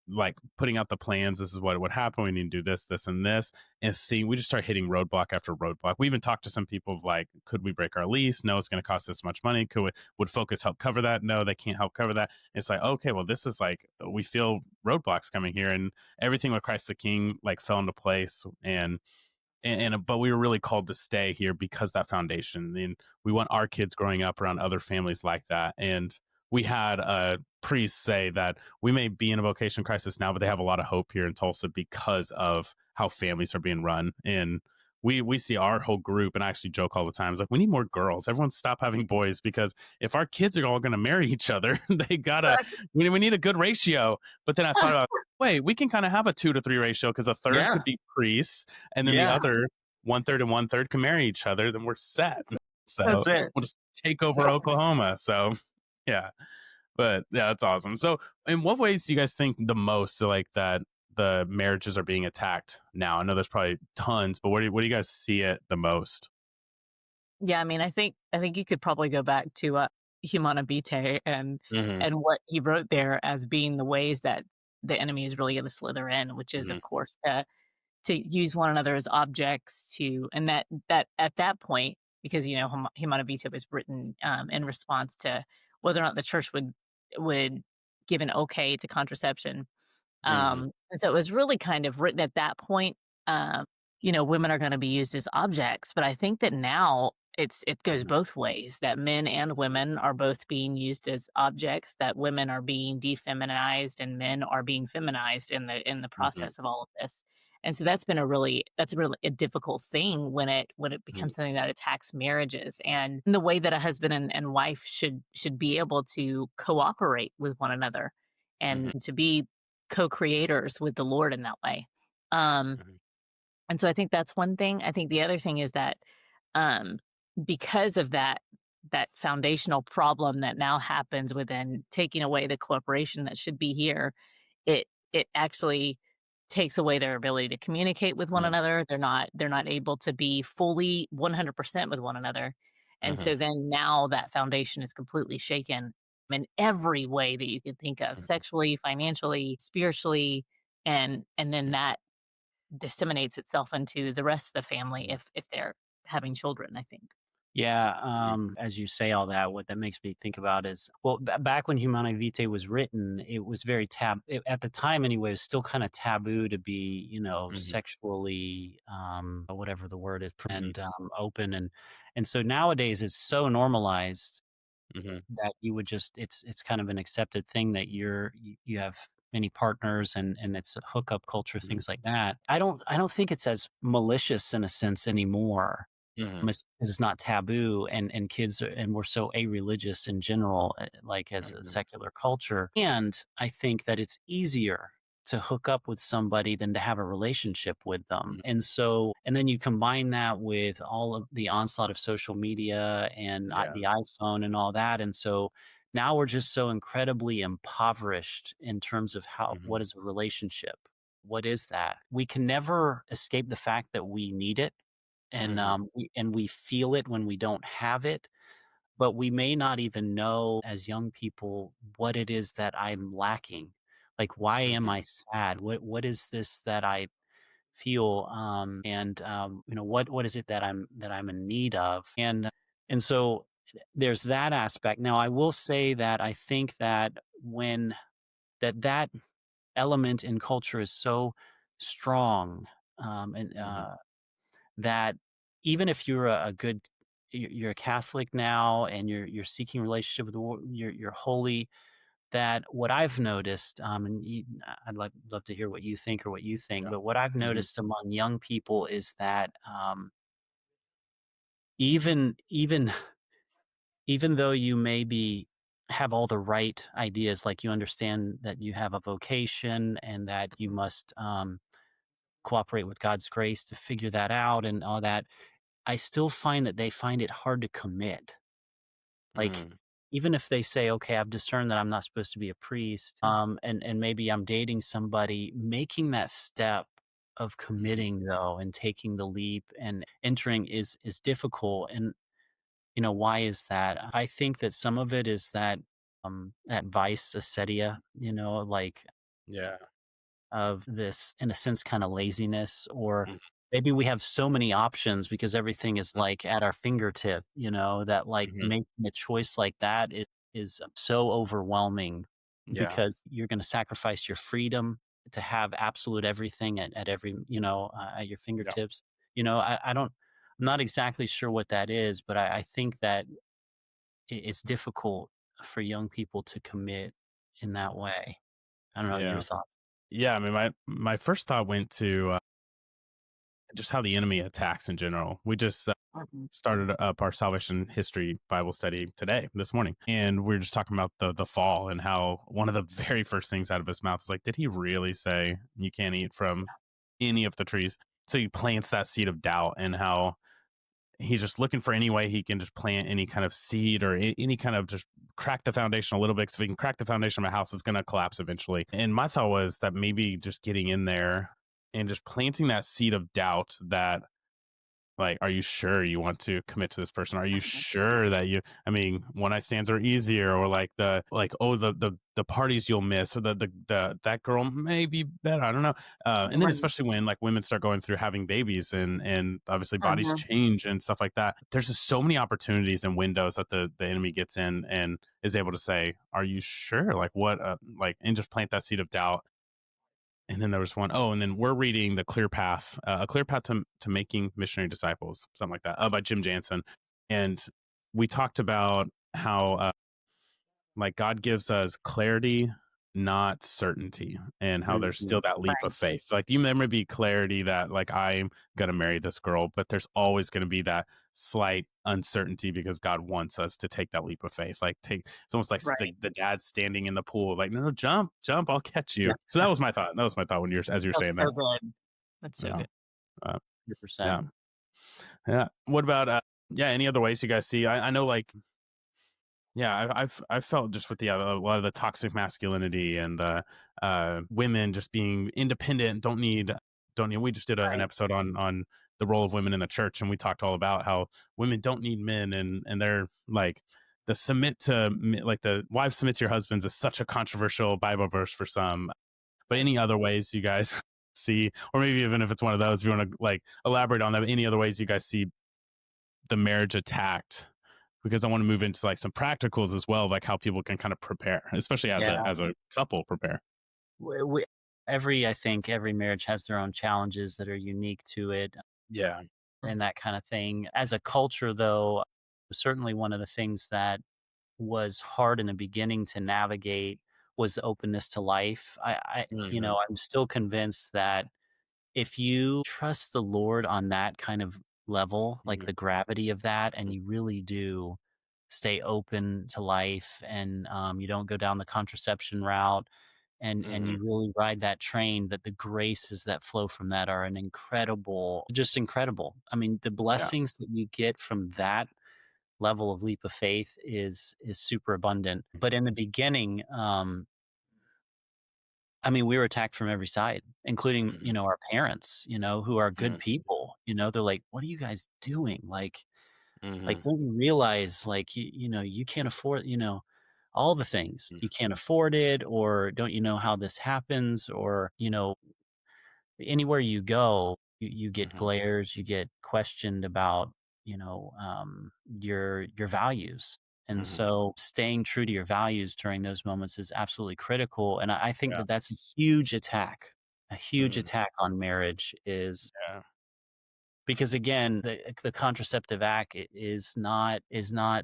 like putting out the plans. This is what would happen. We need to do this, this, and this. And we just start hitting roadblock after roadblock. We even talked to some people of like, could we break our lease? No, it's going to cost this much money. Would Focus help cover that? No, they can't help cover that. It's like, okay, well, this is like we feel roadblocks coming here, and everything with Christ the King like fell into place. And but we were really called to stay here because that foundation, and we want our kids growing up around other families like that. And we had a priest say that we may be in a vocation crisis now, but they have a lot of hope here in Tulsa because of how families are being run. And we see our whole group, and I actually joke all the time, it's like we need more girls. Everyone stop having boys, because if our kids are all going to marry each other, they gotta
Right.
we need a good ratio. But then I thought about, wait, we can kind of have a 2 to 3 ratio, because a third
Yeah,
could be priests and then the
yeah,
other one third and one third can marry each other, then we're set. So
that's it.
we'll just take over Oklahoma. So yeah, but yeah, that's awesome. So in what ways do you guys think the most like that the marriages are being attacked now? I know there's probably tons, but what do you guys see it the most?
Yeah, I mean, I think you could probably go back to, Humana Vitae
Hmm.
and what he wrote there as being the ways that the enemy is really gonna slither in, which is,
Hmm.
of course, to use one another as objects to and that at that point, because, Humana Vitae was written, in response to whether or not the church would give an okay to contraception.
Hmm.
And so it was really kind of written at that point. Um, Women are going to be used as objects, but I think that now it goes
Hmm.
both ways. That men and women are both being used as objects. That women are being defeminized and men are being feminized in the
Hmm.
process of all of this. And so that's really a difficult thing when it becomes something that attacks marriages and the way that a husband and wife should be able to cooperate with one another
Hmm.
and to be co-creators with the Lord in that way. Um,
Hmm.
and so I think that's one thing. I think the other thing is that um, because of that foundational problem that now happens within taking away the cooperation that should be here, it actually takes away their ability to communicate with one another. They're not able to be fully 100% with one another. And
Hmm.
so then now that foundation is completely shaken in every way that you can think of,
Hmm.
sexually, financially, spiritually, and then that disseminates itself into the rest of the family if they're having children, I think.
Yeah,
Mhm,
as you say all that, what that makes me think about is, well, back when Humanae Vitae was written, it was very at the time anyway, it was still kind of taboo to be,
mhm,
sexually, whatever the word is,
mhm,
and open, and so nowadays it's so normalized
mhm,
that you would just it's kind of an accepted thing that you have many partners, and it's a hookup culture,
mhm,
things like that. I don't think it's as malicious in a sense anymore,
mhm,
it's not taboo, and kids and we're so a-religious in general, like as a
mhm,
secular culture. And I think that it's easier to hook up with somebody than to have a relationship with them.
mhm.
And so, and then you combine that with all of the onslaught of social media and
Yeah.
the iPhone and all that. And so now we're just so incredibly impoverished in terms of
Mhm,
what is a relationship? What is that? We can never escape the fact that we need it, and
mhm,
we feel it when we don't have it, but we may not even know as young people what it is that I'm lacking. Like, why am
mhm,
I sad? What is this that I feel? And what is it that I'm in need of? And so there's that aspect. Now, I will say that I think that when that element in culture is so strong, and
mhm,
that even if you're a good you're a Catholic now and you're seeking relationship with the you're holy, that what I've noticed, and I'd love to hear what you think or what you think,
yeah.
but what I've
Mhm,
noticed among young people is that, even even though you maybe have all the right ideas, like you understand that you have a vocation and that you must, cooperate with God's grace to figure that out and all that, I still find that they find it hard to commit. Like,
mm,
even if they say, "Okay, I've discerned that I'm not supposed to be a priest, and maybe I'm dating somebody," making that step of
mhm,
committing though and taking the leap and entering is difficult. And why is that? I think that some of it is that vice, acedia, like
yeah.
of this, in a sense, kind of laziness, or
Mhm,
maybe we have so many options because everything is
mm,
like at our fingertip, that like
mhm,
making a choice like that is so overwhelming
yeah,
because you're going to sacrifice your freedom to have absolute everything at every, at your
yeah,
fingertips. I don't, I'm not exactly sure what that is, but I think that it's difficult for young people to commit in that way. I don't know your
yeah.
thoughts.
Yeah, I mean, my first thought went to, just how the enemy attacks in general. We just,
Mhm.
started up our salvation history Bible study today, this morning, and we are just talking about the fall and how one of the very first things out of his mouth is like, "Did he really say you can't eat from any of the trees?" So he plants that seed of doubt, and how he's just looking for any way he can just plant any kind of seed or any kind of just crack the foundation a little bit. Because if he can crack the foundation of a house, it's going to collapse eventually. And my thought was that maybe just getting in there and just planting that seed of doubt that, like, are you sure you want to commit to this person? Are you sure that you, I mean, one night stands are easier, or like oh, the parties you'll miss, or the that girl may be better. I don't know. And then
Right.
especially when like women start going through having babies, and obviously bodies
Mhm.
change and stuff like that. There's just so many opportunities and windows that the enemy gets in and is able to say, are you sure? Like what, like, and just plant that seed of doubt. And then there was one, oh, and then we're reading The Clear Path, A Clear Path to Making Missionary Disciples, something like that, by Jim Jansen. And we talked about how, like, God gives us clarity, not certainty, and how there's
Mhm.
still that leap of
Right.
faith. Like, there may be clarity that, like, I'm going to marry this girl, but there's always going to be that slight uncertainty because God wants us to take that leap of faith. Like, it's almost like
Right.
the dad standing in the pool, like, no, no, jump, jump, I'll catch you.
Yeah,
So that was my thought. That was my thought when as you were saying
That's
that.
so good. That's so
Yeah.
good.
Uh, yeah.
100%.
Yeah. What about, yeah, any other ways you guys see? I know, like, yeah, I've felt just with the a lot of the toxic masculinity and the women just being independent, don't need. We just did an
Right.
episode on the role of women in the church, and we talked all about how women don't need men, and they're like the like the wives submit to your husbands is such a controversial Bible verse for some. But
Right.
any other ways you guys see, or maybe even if it's one of those, if you want to like elaborate on that, any other ways you guys see the marriage attacked, because I want to move into like some practicals as well, like how people can kind of prepare, especially as
Yeah.
a couple prepare.
I think every marriage has their own challenges that are unique to it
Yeah.
and that kind of thing. As a culture, though, certainly one of the things that was hard in the beginning to navigate was the openness to life.
Hmm.
I'm still convinced that if you trust the Lord on that kind of level, like
Hmm.
the gravity of that, and you really do stay open to life, and you don't go down the contraception route, and
Hmm.
you really ride that train, that the graces that flow from that are just incredible. I mean, the
Yeah.
blessings that you get from that level of leap of faith is super abundant. But in the beginning, I mean, we were attacked from every side, including,
Hmm.
our parents, who are good
Hmm.
people. They're like, "What are you guys doing? Like,
Hmm.
don't you realize, like, you can't afford, all the things. You can't afford it, or don't you know how this happens? Or, anywhere you go, you get
Hmm.
glares, you get questioned about, your values. And
Hmm.
so staying true to your values during those moments is absolutely critical. And I think
Yeah.
that that's a huge attack. A huge
Hmm.
attack on marriage is
Yeah.
because, again, the contraceptive act is not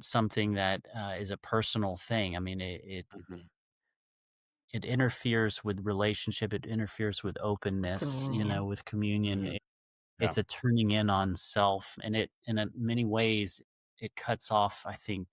something that is a personal thing. I mean,
Hmm.
it interferes with relationship. It interferes with openness.
Communion.
With communion.
Hmm. Yeah.
It's a turning in on self, and many ways, it cuts off, I think,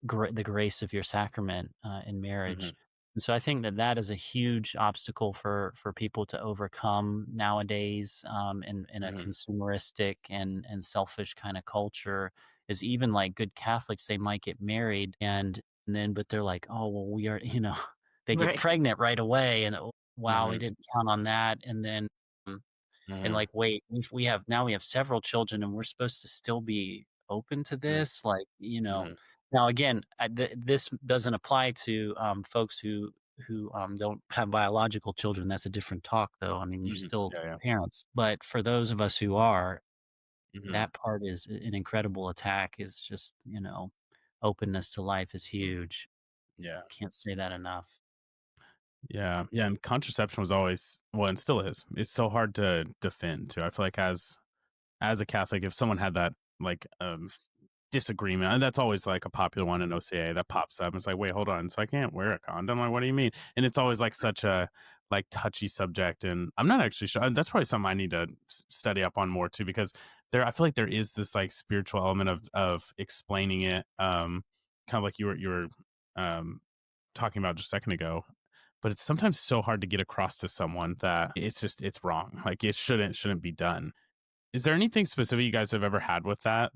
the grace of your sacrament in marriage.
Hmm.
And so I think that that is a huge obstacle for people to overcome nowadays, in a
Hmm.
consumeristic and selfish kind of culture. Is even like good Catholics, they might get married, and then but they're like, oh well, we are, they get
Right.
pregnant right away, and oh, wow, we
Hmm.
didn't count on that, and then. And
Hmm.
like, wait, we have several children, and we're supposed to still be open to this, like,
Hmm.
now again, this doesn't apply to folks who don't have biological children. That's a different talk, though. I mean, you're
Hmm.
still
Yeah. Yeah.
parents, but for those of us who are,
Hmm.
that part is an incredible attack. Is just, openness to life is
Hmm.
huge.
Yeah.
Can't say that enough.
Yeah. Yeah. And contraception was always, well, and still is. It's so hard to defend too. I feel like as a Catholic, if someone had that like disagreement, and that's always like a popular one in OCA that pops up. It's like, wait, hold on, so I can't wear a condom? Like, what do you mean? And it's always like such a like touchy subject, and I'm not actually sure. And that's probably something I need to study up on more too, because I feel like there is this like spiritual element of explaining it, kind of like you were um talking about just a second ago. But it's sometimes so hard to get across to someone that it's wrong. Like it shouldn't be done. Is there anything specific you guys have ever had with that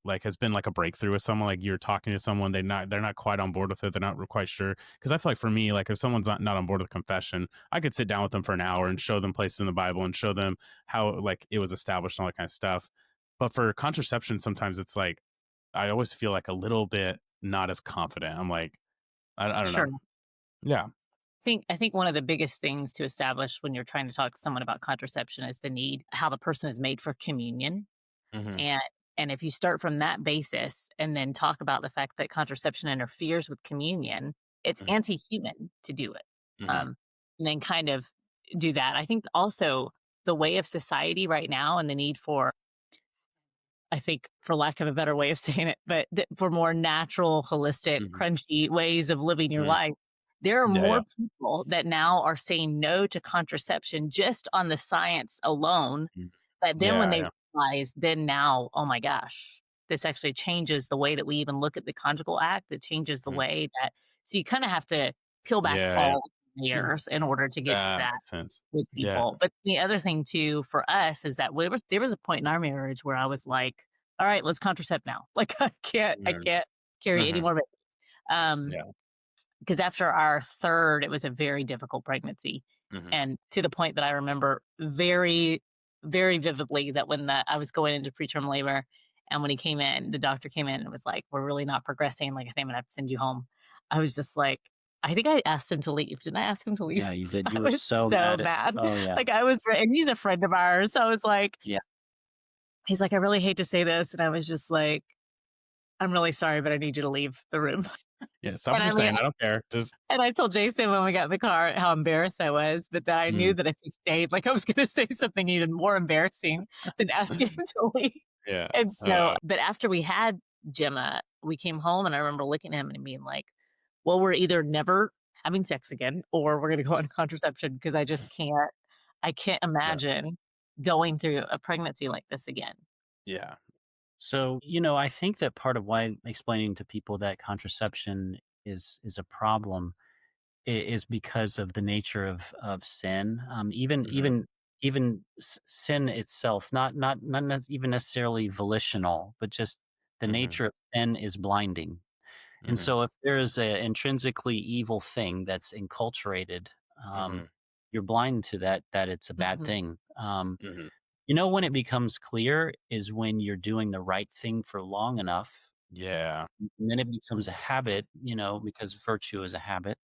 like has been like a breakthrough with someone? Like you're talking to someone, they're not quite on board with it, they're not quite sure. Because I feel like for me, like if someone's not on board with confession, I could sit down with them for an hour and show them places in the Bible and show them how like it was established and all that kind of stuff. But for contraception, sometimes it's like I always feel like a little bit not as confident. I'm like, I don't
Sure.
know. Yeah.
I think one of the biggest things to establish when you're trying to talk to someone about contraception is the need, how the person is made for communion.
Hmm.
And and if you start from that basis and then talk about the fact that contraception interferes with communion, it's anti-human to do it.
Hmm.
Um, and then kind of do that. I think also the way of society right now and the need for, I think, for lack of a better way of saying it, but for more natural, holistic,
Hmm.
crunchy ways of living your
Hmm.
life, there are
Yeah. Yeah.
more people that now are saying no to contraception just on the science alone.
Mhm.
But then when
Yeah.
they
Yeah.
realize, then now, oh my gosh, this actually changes the way that we even look at the conjugal act. It changes the
Mhm.
way that, so you kind of have to peel back
Yeah. Yeah.
all the layers in order to get to
That
that
makes sense.
with
Yeah.
people. But the other thing too for us is that there was a point in our marriage where I was like, all right, let's contracept now. Like I
Mhm.
can't carry any
Mhm.
more babies.
Yeah.
Because after our third, it was a very difficult pregnancy.
Mhm.
And to the point that I remember very, very vividly that when I was going into preterm labor, and when he came in, the doctor came in and was like, "We're really not progressing. Like, I think I'm gonna have to send you home." I was just like, I think I asked him to leave. Didn't I ask him to leave?
Yeah, you did.
I
You were
was
so
so
mad.
mad.
Oh yeah.
Like and he's a friend of ours. So I was like,
Yeah.
he's like, "I really hate to say this," and I was just like, I'm really sorry, but I need you to leave the room."
Yeah, stop
And
what
I
you're
mean,
saying. I don't care. Just
and I told Jason when we got in the car how embarrassed I was, but that I knew
mm,
that if he stayed, like, I was gonna say something even more embarrassing than asking him to leave.
yeah.
And so but after we had Gemma, we came home, and I remember looking at him and being like, "Well, we're either never having sex again or we're gonna go on contraception because I can't
Yeah.
imagine going through a pregnancy like this again."
Yeah.
So, I think that part of why explaining to people that contraception is a problem is because of the nature of sin.
Mhm.
Even sin itself, not even necessarily volitional, but just the
Mhm.
nature of sin is blinding. And
Mhm.
so, if there is an intrinsically evil thing that's enculturated, um,
Mhm.
you're blind to that it's a bad
Mhm.
thing.
Mhm.
When it becomes clear is when you're doing the right thing for long enough,
Yeah.
and then it becomes a habit, because virtue is a habit.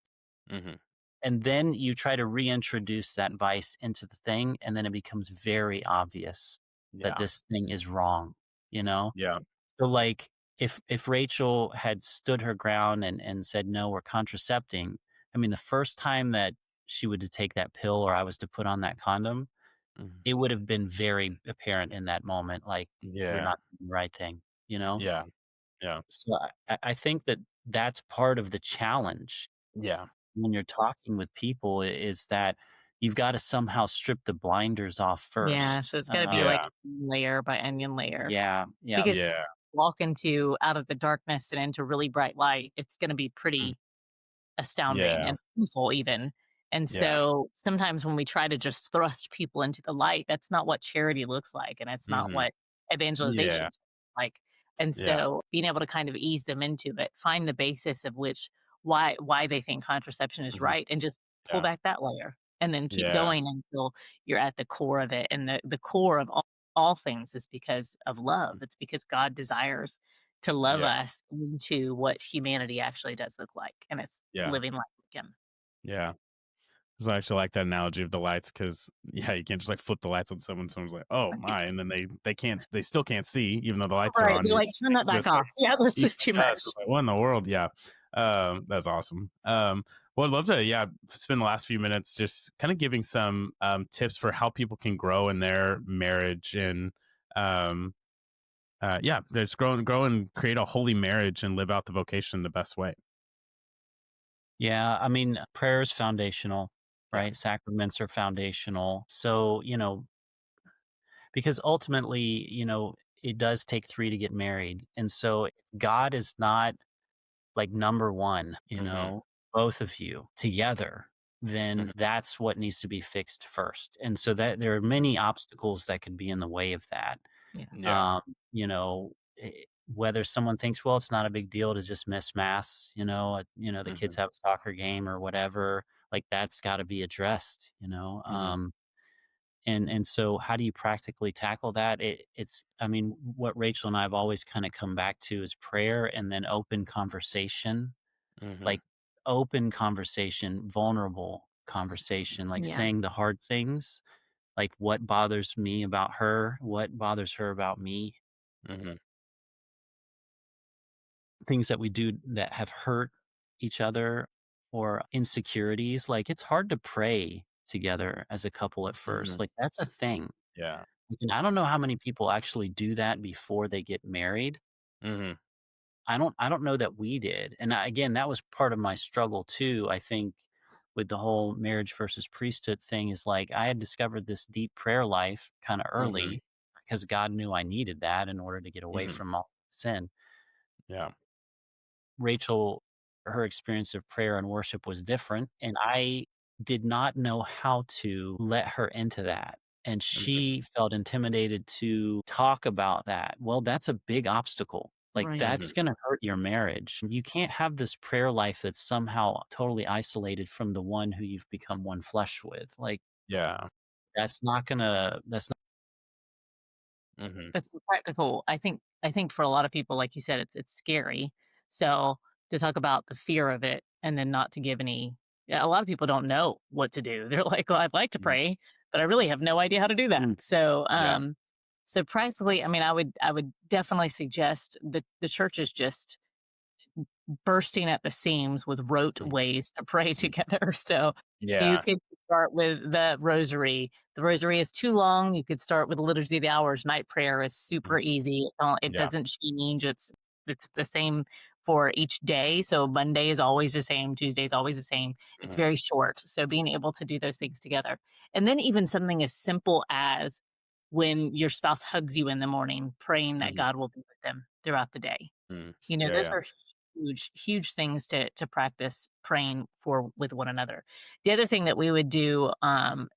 Mhm.
And then you try to reintroduce that vice into the thing, and then it becomes very obvious that
Yeah.
this thing is wrong, you know?
Yeah.
So, like, if Rachel had stood her ground and said, "No, we're contracepting," I mean, the first time that she would to take that pill or I was to put on that condom,
Mhm.
it would have been very apparent in that moment, like, you're
Yeah.
not doing the right thing, you know?
Yeah. Yeah.
So I think that that's part of the challenge
Yeah.
when you're talking with people is that you've gotta somehow strip the blinders off
Yeah,
first.
so it's gotta be like
Yeah.
layer by onion layer
Yeah, yeah,
because
Yeah.
walk into out of the darkness and into really bright light, it's gonna be
Mm.
pretty astounding
Yeah.
and painful even. And
Yeah.
so sometimes when we try to just thrust people into the light, that's not what charity looks like, and it's not
Mhm.
what
Yeah.
evangelization's like. And
Yeah.
so being able to kind of ease them into it, find the basis of which why they think contraception is
Mhm.
right, and just pull
Yeah.
back that layer, and then keep
Yeah.
going until you're at the core of it. And the core of all things is because of love.
Mm.
It's because God desires to love
Yeah.
us into what humanity actually does look like, and it's
Yeah.
living like him.
Yeah. 'Cause I actually like that analogy of the lights because yeah, you can't just, like, flip the lights on someone, someone's like, "Oh my," and then they still can't see even though the lights are
Right,
on.
they're
You
like, "Turn that back
just like
off." Yeah, this
yeah,
is too
yes,
much.
it's like, "What in the world?" Yeah. That's awesome. Well, I'd love to, yeah, spend the last few minutes just kinda giving some, tips for how people can grow in their marriage and, um, yeah, just grow and create a holy marriage and live out the vocation the best way.
yeah, I mean, prayer is foundational,
Yeah.
right? Sacraments are foundational. So, because ultimately, it does take 3 to get married, and so if God is not, like, number 1,
Mhm.
both of you together,
Mhm.
then that's what needs to be fixed first, and so that there are many obstacles that could be in the way of that.
Yeah.
Yeah.
Um, you know, whether someone thinks, well, it's not a big deal to just miss mass, the kids
Mhm.
have a soccer game or whatever, like that's got to be addressed,
Mhm.
and so how do you practically tackle that? I mean, what Rachel and I have always kind of come back to is prayer and then open conversation,
Mhm.
like open conversation, vulnerable conversation, like
Yeah.
saying the hard things, like what bothers me about her, what bothers her about me,
Mhm.
things that we do that have hurt each other or insecurities. Like it's hard to pray together as a couple at first.
Mhm.
Like that's a thing.
Yeah.
And I don't know how many people actually do that before they get married.
Mhm.
I don't know that we did. And again, that was part of my struggle too. I think with the whole marriage versus priesthood thing is like I had discovered this deep prayer life kind of
Mhm.
early because God knew I needed that in order to get away
Mhm.
from all sin.
Yeah.
Rachel, her experience of prayer and worship was different, and I did not know how to let her into that. And
Mhm.
she felt intimidated to talk about that. Well, that's a big obstacle. Like,
Right.
that's
Mhm.
going to hurt your marriage. You can't have this prayer life that's somehow totally isolated from the one who you've become one flesh with. Like,
Yeah.
that's not,
Mhm.
That's practical. I think for a lot of people, like you said, it's scary. So to talk about the fear of it and then not to give any yeah, a lot of people don't know what to do. They're like, "Well, I'd like to
Mhm.
pray, but I really have no idea how to do that."
mm,
So
Yeah.
So practically, I mean, I would definitely suggest the church is just bursting at the seams with rote
Mhm,
ways to pray
mhm.
together. So you
Yeah.
could start with the rosary. The rosary is too long. You could start with the liturgy of the hours. Night prayer is super
Mhm.
easy. It
Yeah.
doesn't change. It's the same for each day. So Monday is always the same. Tuesday is always the same. It's
Mhm,
very short. So being able to do those things together, and then even something as simple as when your spouse hugs you in the morning, praying that
mhm,
God will be with them throughout the day.
mhm.
You know,
Yeah,
those
yeah.
are huge, huge things to practice praying for with one another. The other thing that we would do,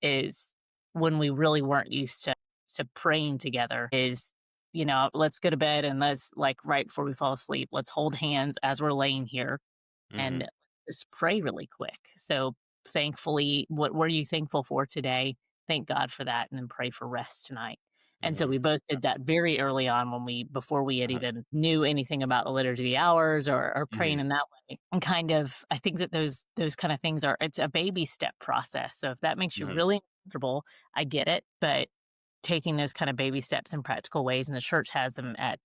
is when we really weren't used to praying together is, let's go to bed and let's like right before we fall asleep, let's hold hands as we're laying here
Mhm,
and just pray really quick. So thankfully, what were you thankful for today? Thank God for that, and then pray for rest tonight. And so
mhm.
we both
Yeah.
did that very early on when before we had
Uh-huh.
even knew anything about the liturgy of the hours or praying
Mhm,
in that way. And kind of, I think that those kind of things it's a baby step process. So if that makes you
mhm.
really uncomfortable, I get it. But taking those kind of baby steps in practical ways, and the church has them at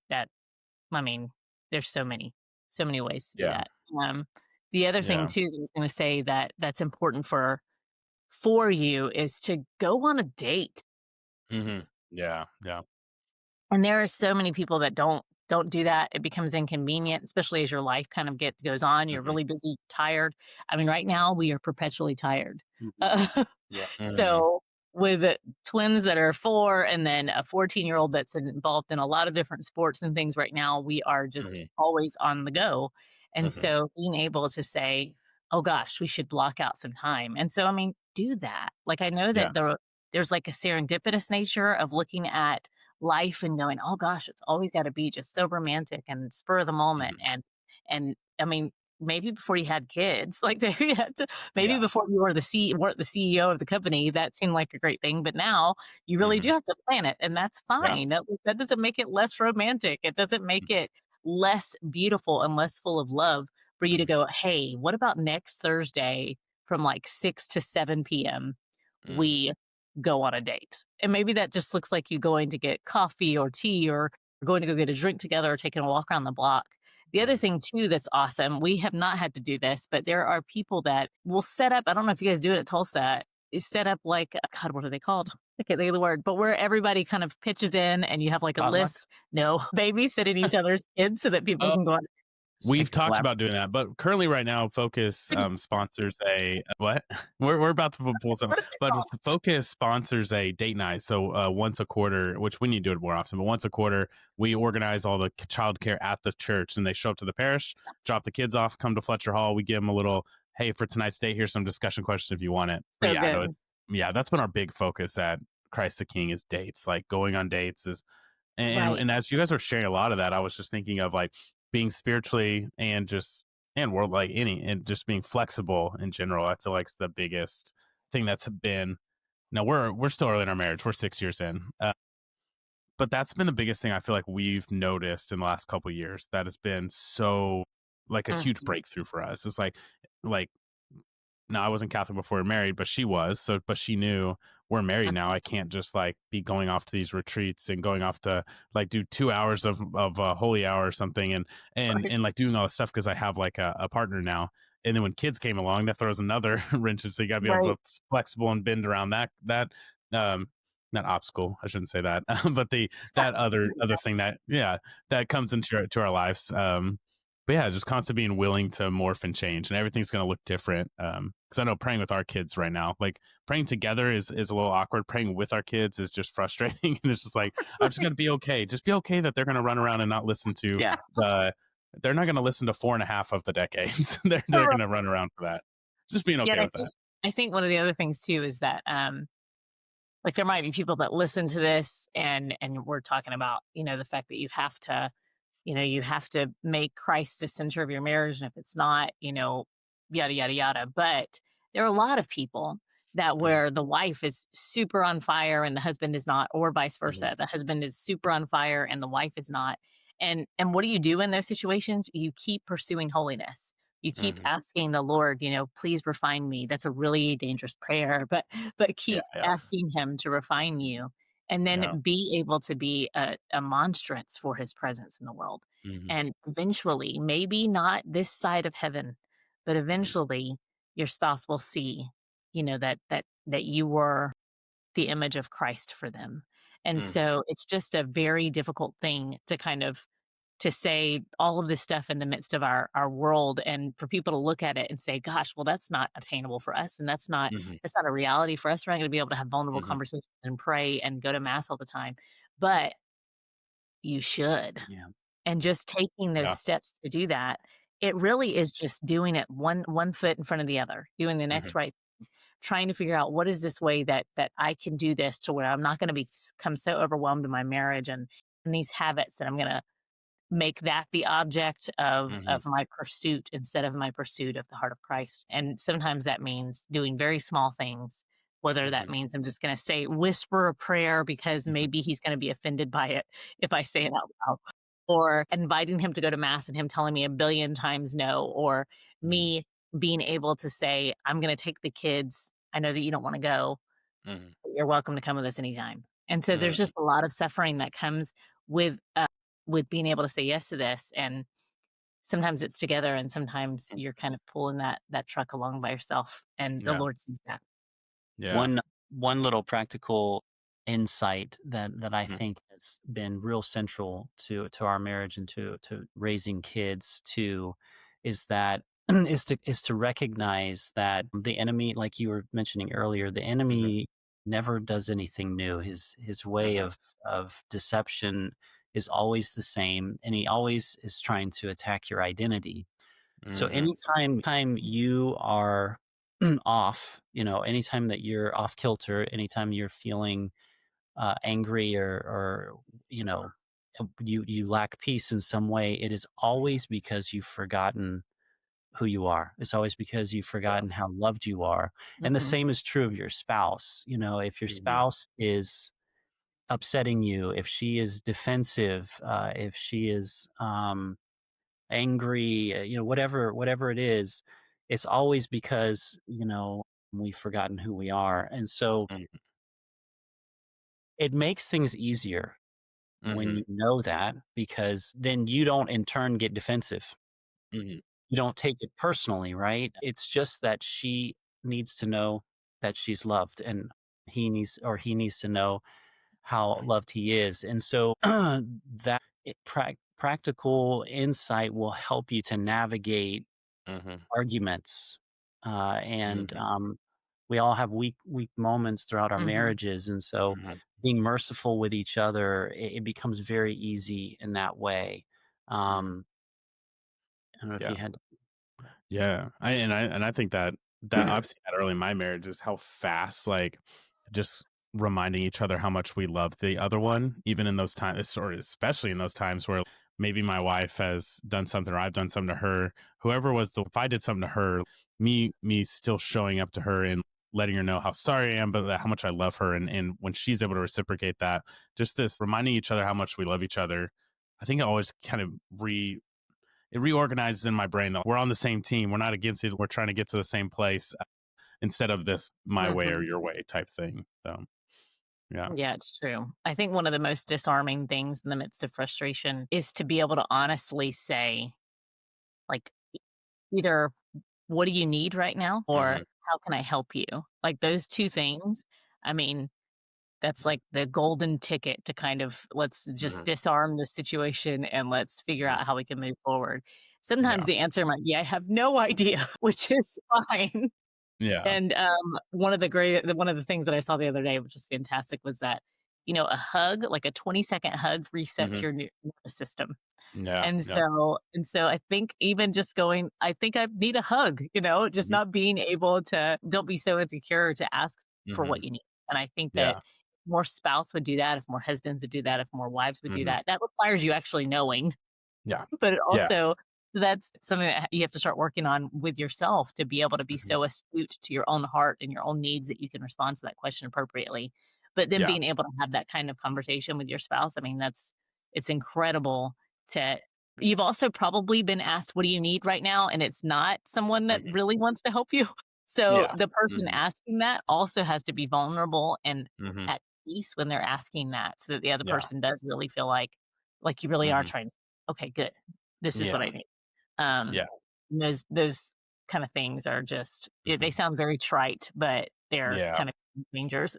I mean, there's so many ways to do
Yeah,
that. Um, the other thing
yeah.
too that I was gonna say that's important for you is to go on a date.
Mhm. Yeah, yeah.
And there are so many people that don't do that. It becomes inconvenient, especially as your life kind of goes on. You're
Mhm,
really busy, tired. I mean, right now we are perpetually tired.
Mhm.
Uh,
Yeah.
mhm.
so with twins that are 4 and then a 14-year-old that's involved in a lot of different sports and things right now, we are just
Mhm,
always on the go. And
mhm.
so being able to say, "Oh gosh, we should block out some time." And so I mean, do that. Like I know
Yeah.
that there's like a serendipitous nature of looking at life and going, "Oh gosh, it's always gotta be just so romantic and spur of the moment."
Mhm.
And I mean, maybe before you had kids, like maybe
Yeah.
before you weren't the CEO of the company, that seemed like a great thing. But now you really do
Mhm.
have to plan it, and that's
Yeah.
fine. That doesn't make it less romantic. It doesn't make
Mhm,
it less beautiful and less full of love for you to
mhm,
go, "Hey, what about next Thursday from like 6 to 7 p.m.
mhm,
we go on a date?" And maybe that just looks like you going to get coffee or tea or going to go get a drink together or taking a walk around the block. The other
mhm.
thing too that's awesome, we have not had to do this, but there are people that will set up, I don't know if you guys do it at Tulsa, is set up like God, what are they called? I can't think of the word, but where everybody kind of pitches in and you have like a
Potluck?
list. No, babysitting each other's kids so that people
Oh,
can go on.
we've
Stick
talked
collab.
about doing that, but currently right now, Focus, sponsors a what? We're about to pull something,
What is it
but
called?
Focus sponsors a date night. So, once a quarter, which we need to do it more often, but once a quarter, we organize all the childcare at the church, and they show up to the parish, drop the kids off, come to Fletcher Hall. We give them a little, hey, for tonight's date, here's some discussion questions if you want it. But
So
yeah, no,
good.
it's yeah, that's been our big focus at Christ the King is dates. Like going on dates is and
Right.
and as you guys are sharing a lot of that, I was just thinking of like being spiritually and just and world like any and just being flexible in general. I feel like it's the biggest thing that's been. Now we're still early in our marriage. We're 6 years in, but that's been the biggest thing I feel like we've noticed in the last couple of years. That has been so like a huge
Mhm.
breakthrough for us. It's like no, I wasn't Catholic before we were married, but she was. So, but she knew we're married now. I can't just like be going off to these retreats and going off to like do 2 hours of holy hour or something,
Right.
and like doing all this stuff because I have like a partner now. And then when kids came along, that throws another wrench in. So you got to be able to
Right.
be flexible and bend around that um not obstacle. I shouldn't say that, but that other thing that that comes into to our lives. But yeah, just constantly being willing to morph and change, and everything's going to look different. Because I know praying with our kids right now, like praying together is a little awkward. Praying with our kids is just frustrating, and it's just like I'm just going to be okay. Just be okay that they're going to run around and not listen to
Yeah.
the. They're not going to listen to four and a half of the decades. They're going to run around for that. Just being
Yeah,
okay
and
with that.
I think one of the other things too is that like there might be people that listen to this and we're talking about, the fact that you have to make Christ the center of your marriage. And if it's not, yada, yada, yada. But there are a lot of people that
Mhm,
where the wife is super on fire and the husband is not, or vice
mhm,
versa. The husband is super on fire and the wife is not. And what do you do in those situations? You keep pursuing holiness. You keep
mhm.
asking the Lord, please refine me. That's a really dangerous prayer, but
Yeah,
keep
yeah.
asking him to refine you and
Yeah.
then be able to be a monstrance for his presence in the world.
Mhm.
And eventually, maybe not this side of heaven, but
Mhm.
eventually your spouse will see, that you were the image of Christ for them. And
Mhm.
so it's just a very difficult thing to to say all of this stuff in the midst of our world, and for people to look at it and say, gosh, well, that's not attainable for us, and
Mhm.
that's not a reality for us. We're not going to be able to have vulnerable
Mhm.
conversations and pray and go to mass all the time. But you should.
Yeah.
And just taking those
Yeah.
steps to do that, it really is just doing it one foot in front of the other, doing the next
Mhm.
right, trying to figure out what is this way that I can do this to where I'm not going to become so overwhelmed in my marriage and these habits that I'm going to make that the object
Mhm.
of my pursuit instead of my pursuit of the heart of Christ. And sometimes that means doing very small things, whether that
Mhm.
means I'm just going to say whisper a prayer because
Mhm.
maybe he's going to be offended by it if I say it out loud, or inviting him to go to mass and him telling me a billion times no, or
Mhm.
me being able to say, I'm going to take the kids. I know that you don't want to go,
Mhm.
you're welcome to come with us anytime. And so there's
Mhm.
just a lot of suffering that comes with with being able to say yes to this. And sometimes it's together, and sometimes you're kind of pulling that truck along by yourself. And the
Yeah.
Lord sees that.
Yeah.
One little practical insight that I
Mhm.
think has been real central to our marriage and to raising kids too is that is to recognize that the enemy, like you were mentioning earlier, the
Mhm.
enemy never does anything new. His way
Mhm.
of deception is always the same, and he always is trying to attack your identity. So
Mhm.
anytime you are off, anytime that you're off kilter, anytime you're feeling angry or you lack peace in some way, it is always because you've forgotten who you are. It's always because you've
Yeah.
forgotten how loved you are. And the
Mhm.
same is true of your spouse. If your
Mhm.
spouse is upsetting you, if she is defensive, if she is angry, whatever it is, it's always because, we've forgotten who we are. And so
Mhm.
it makes things easier when
Mhm.
you know that, because then you don't in turn get defensive.
Mhm.
You don't take it personally, right? It's just that she needs to know that she's loved, and he needs to know how loved he is. And so that practical insight will help you to navigate
Mhm.
arguments, and
Mhm.
we all have weak moments throughout our
Mhm.
marriages, and so
Mhm.
being merciful with each other, it becomes very easy in that way.
Mhm.
um I don't know if
Yeah.
you had.
Yeah. I think that I've seen that early in my marriage is how fast, like, just reminding each other how much we love the other one, even in those times, or especially in those times where maybe my wife has done something or I've done something to her. Whoever was the if I did something to her, me still showing up to her and letting her know how sorry I am, but how much I love her, and when she's able to reciprocate that, just this reminding each other how much we love each other. I think it always kind of it reorganizes in my brain that we're on the same team. We're not against it. We're trying to get to the same place instead of this my way or
Mhm.
your way type thing. So yeah.
Yeah, it's true. I think one of the most disarming things in the midst of frustration is to be able to honestly say, like, either what do you need right now, or
Hmm.
how can I help you? Like those two things. I mean, that's like the golden ticket to kind of, let's just
Hmm.
disarm the situation and let's figure
Hmm.
out how we can move forward. Sometimes
Yeah.
the answer might be, I have no idea, which is fine.
Yeah.
And one of the things that I saw the other day, which was fantastic, was that, a hug, like a 20-second hug, resets
Hmm.
your nervous system.
Yeah.
And
Yeah.
so I think even just going, I think I need a hug, just
Hmm.
not being able to, don't be so insecure to ask for
Hmm.
what you need. And I think that
Yeah.
more spouse would do that, if more husbands would do that, if more wives would do
Hmm.
that. That requires you actually knowing,
Yeah.
but it
Yeah.
also, that's something that you have to start working on with yourself, to be able to be
Hmm.
so astute to your own heart and your own needs that you can respond to that question appropriately. But then
Yeah.
being able to have that kind of conversation with your spouse, I mean, it's incredible to, you've also probably been asked, what do you need right now? And it's not someone that
Hmm.
really wants to help you. So
Yeah.
the person
Hmm.
asking that also has to be vulnerable and
Hmm.
peace when they're asking that so that the other
Yeah.
person does really feel like you really are
Hmm.
trying, okay, good. This is what
Yeah.
I need. Um,
Yeah.
those kind of things are just they
Hmm.
sound very trite, but they're
Yeah.
kind of dangers.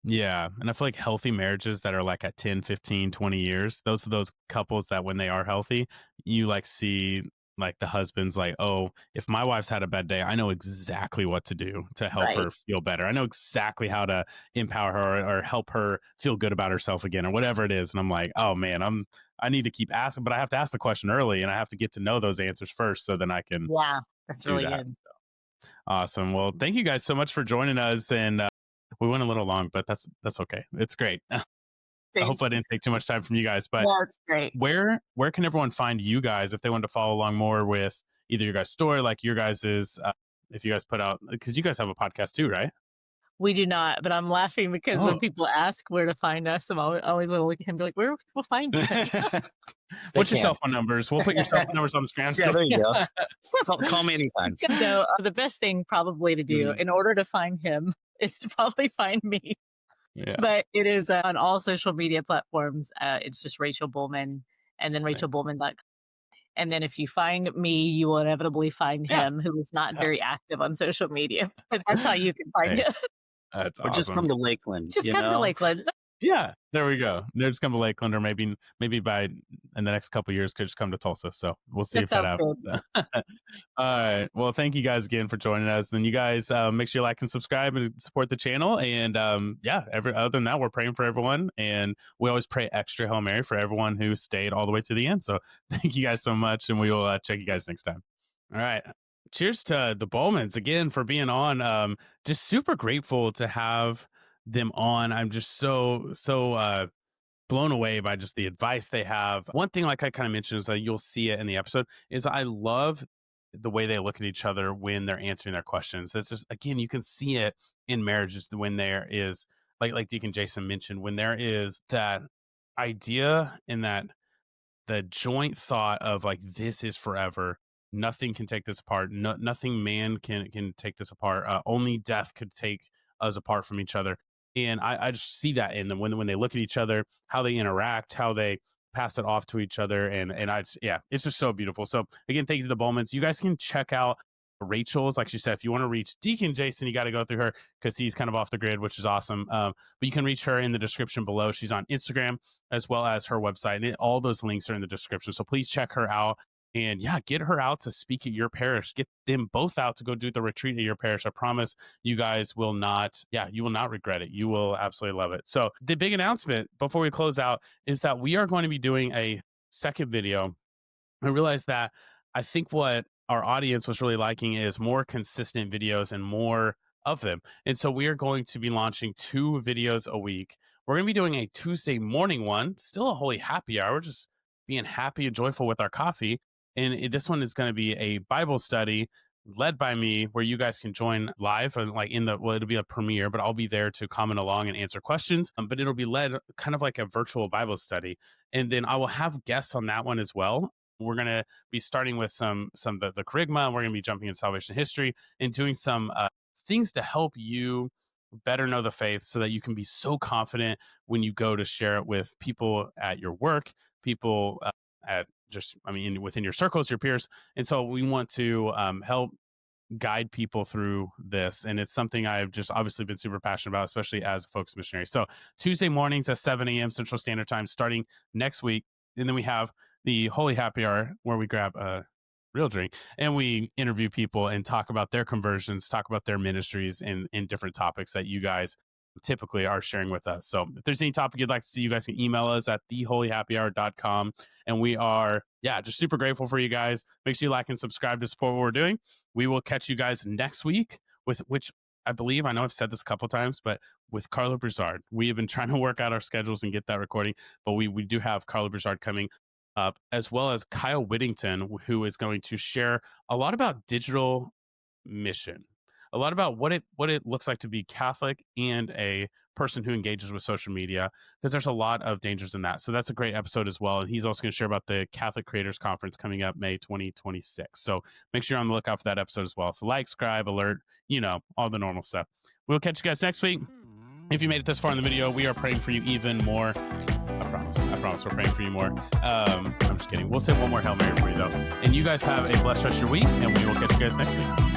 Yeah, and I feel like healthy marriages that are like at 10, 15, 20 years, those are those couples that when they are healthy, you like see like the husband's like, "Oh, if my wife's had a bad day, I know exactly what to do to help
Right.
her feel better. I know exactly how to empower her or help her feel good about herself again or whatever it is." And I'm like, "Oh man, I need to keep asking, but I have to ask the question early and I have to get to know those answers first so then I can
Yeah, that's
do
really
that."
good.
Awesome. Well, thank you guys so much for joining us and we went a little long, but that's okay. It's great. I hope
Thank
I
you.
didn't take too much time from you guys, but
No, it's great.
where can everyone find you guys if they want to follow along more with either your guys' story, like your guys' if you guys put out because you guys have a podcast too, right?
We do not, but I'm laughing because when
Oh,
people ask where to find us, I'm always going to look at him and be like, "Where do people find you?"
They
what's your cell
can.
phone numbers? We'll put your cell phone numbers on the screen. I'm just
Yeah, there
kidding.
you go. Call me anytime.
No, the best thing probably to do
Mhm.
in order to find him is to probably find me.
Yeah.
But it is on all social media platforms. It's just Rachel Bulman and then
Nice.
rachelbulman.com. And then if you find me, you will inevitably find
Yeah.
him, who is not
Yeah.
very active on social media. But that's how you can find
Hey,
him.
that's
Or just
awesome.
come to Lakeland,
Just
you
come to
know?
Lakeland.
Yeah, there we go. There's come to Lakeland, or maybe by in the next couple of years, could just come to Tulsa. So we'll see
That
if that
sounds good.
happens. All right. Well, thank you guys again for joining us. Then you guys make sure you like and subscribe and support the channel. And yeah, other than that, we're praying for everyone, and we always pray extra Hail Mary for everyone who stayed all the way to the end. So thank you guys so much, and we will check you guys next time. All right. Cheers to the Bowmans again for being on. Just super grateful to have them on. I'm just so blown away by just the advice they have. One thing, like I kind of mentioned, is that you'll see it in the episode, is I love the way they look at each other when they're answering their questions. It's just again, you can see it in marriages when there is like Deacon Jason mentioned, when there is that idea and that the joint thought of like this is forever. Nothing can take this apart. Nothing man can take this apart. Only death could take us apart from each other. And I just see that in them when they look at each other, how they interact, how they pass it off to each other, and yeah, it's just so beautiful. So again, thank you to the Bowmans. You guys can check out Rachel's, like she said, if you want to reach Deacon Jason, you got to go through her because he's kind of off the grid, which is awesome. But you can reach her in the description below. She's on Instagram as well as her website. And all those links are in the description. So please check her out. And yeah, get her out to speak at your parish. Get them both out to go do the retreat at your parish. I promise you guys will not, yeah, you will not regret it. You will absolutely love it. So the big announcement before we close out is that we are going to be doing a second video. I realized that I think what our audience was really liking is more consistent videos and more of them. And so we are going to be launching 2 videos a week. We're going to be doing a Tuesday morning one, still a holy happy hour, just being happy and joyful with our coffee. And this one is going to be a Bible study led by me where you guys can join live and like well, it'll be a premiere, but I'll be there to comment along and answer questions. But it'll be led kind of like a virtual Bible study. And then I will have guests on that one as well. We're going to be starting with some the charisma. We're going to be jumping in salvation history and doing some things to help you better know the faith so that you can be so confident when you go to share it with people at your work, people at just, I mean, within your circles, your peers. And so we want to help guide people through this. And it's something I've just obviously been super passionate about, especially as a focus missionary. So Tuesday mornings at 7 a.m. Central Standard Time starting next week. And then we have the Holy Happy Hour where we grab a real drink and we interview people and talk about their conversions, talk about their ministries and in different topics that you guys typically are sharing with us. So if there's any topic you'd like to see, you guys can email us at theholyhappyhour.com. And we are, yeah, just super grateful for you guys. Make sure you like and subscribe to support what we're doing. We will catch you guys next week with which I believe, I know I've said this a couple times, but with Carla Broussard. We have been trying to work out our schedules and get that recording, but we do have Carla Broussard coming up, as well as Kyle Whittington, who is going to share a lot about digital mission, a lot about what it looks like to be Catholic and a person who engages with social media, because there's a lot of dangers in that. So that's a great episode as well. And he's also going to share about the Catholic Creators Conference coming up May 2026. So make sure you're on the lookout for that episode as well. So like, subscribe, alert, all the normal stuff. We'll catch you guys next week. If you made it this far in the video, we are praying for you even more. I promise we're praying for you more. I'm just kidding. We'll say one more Hail Mary for you though. And you guys have a blessed rest of your week, and we will catch you guys next week.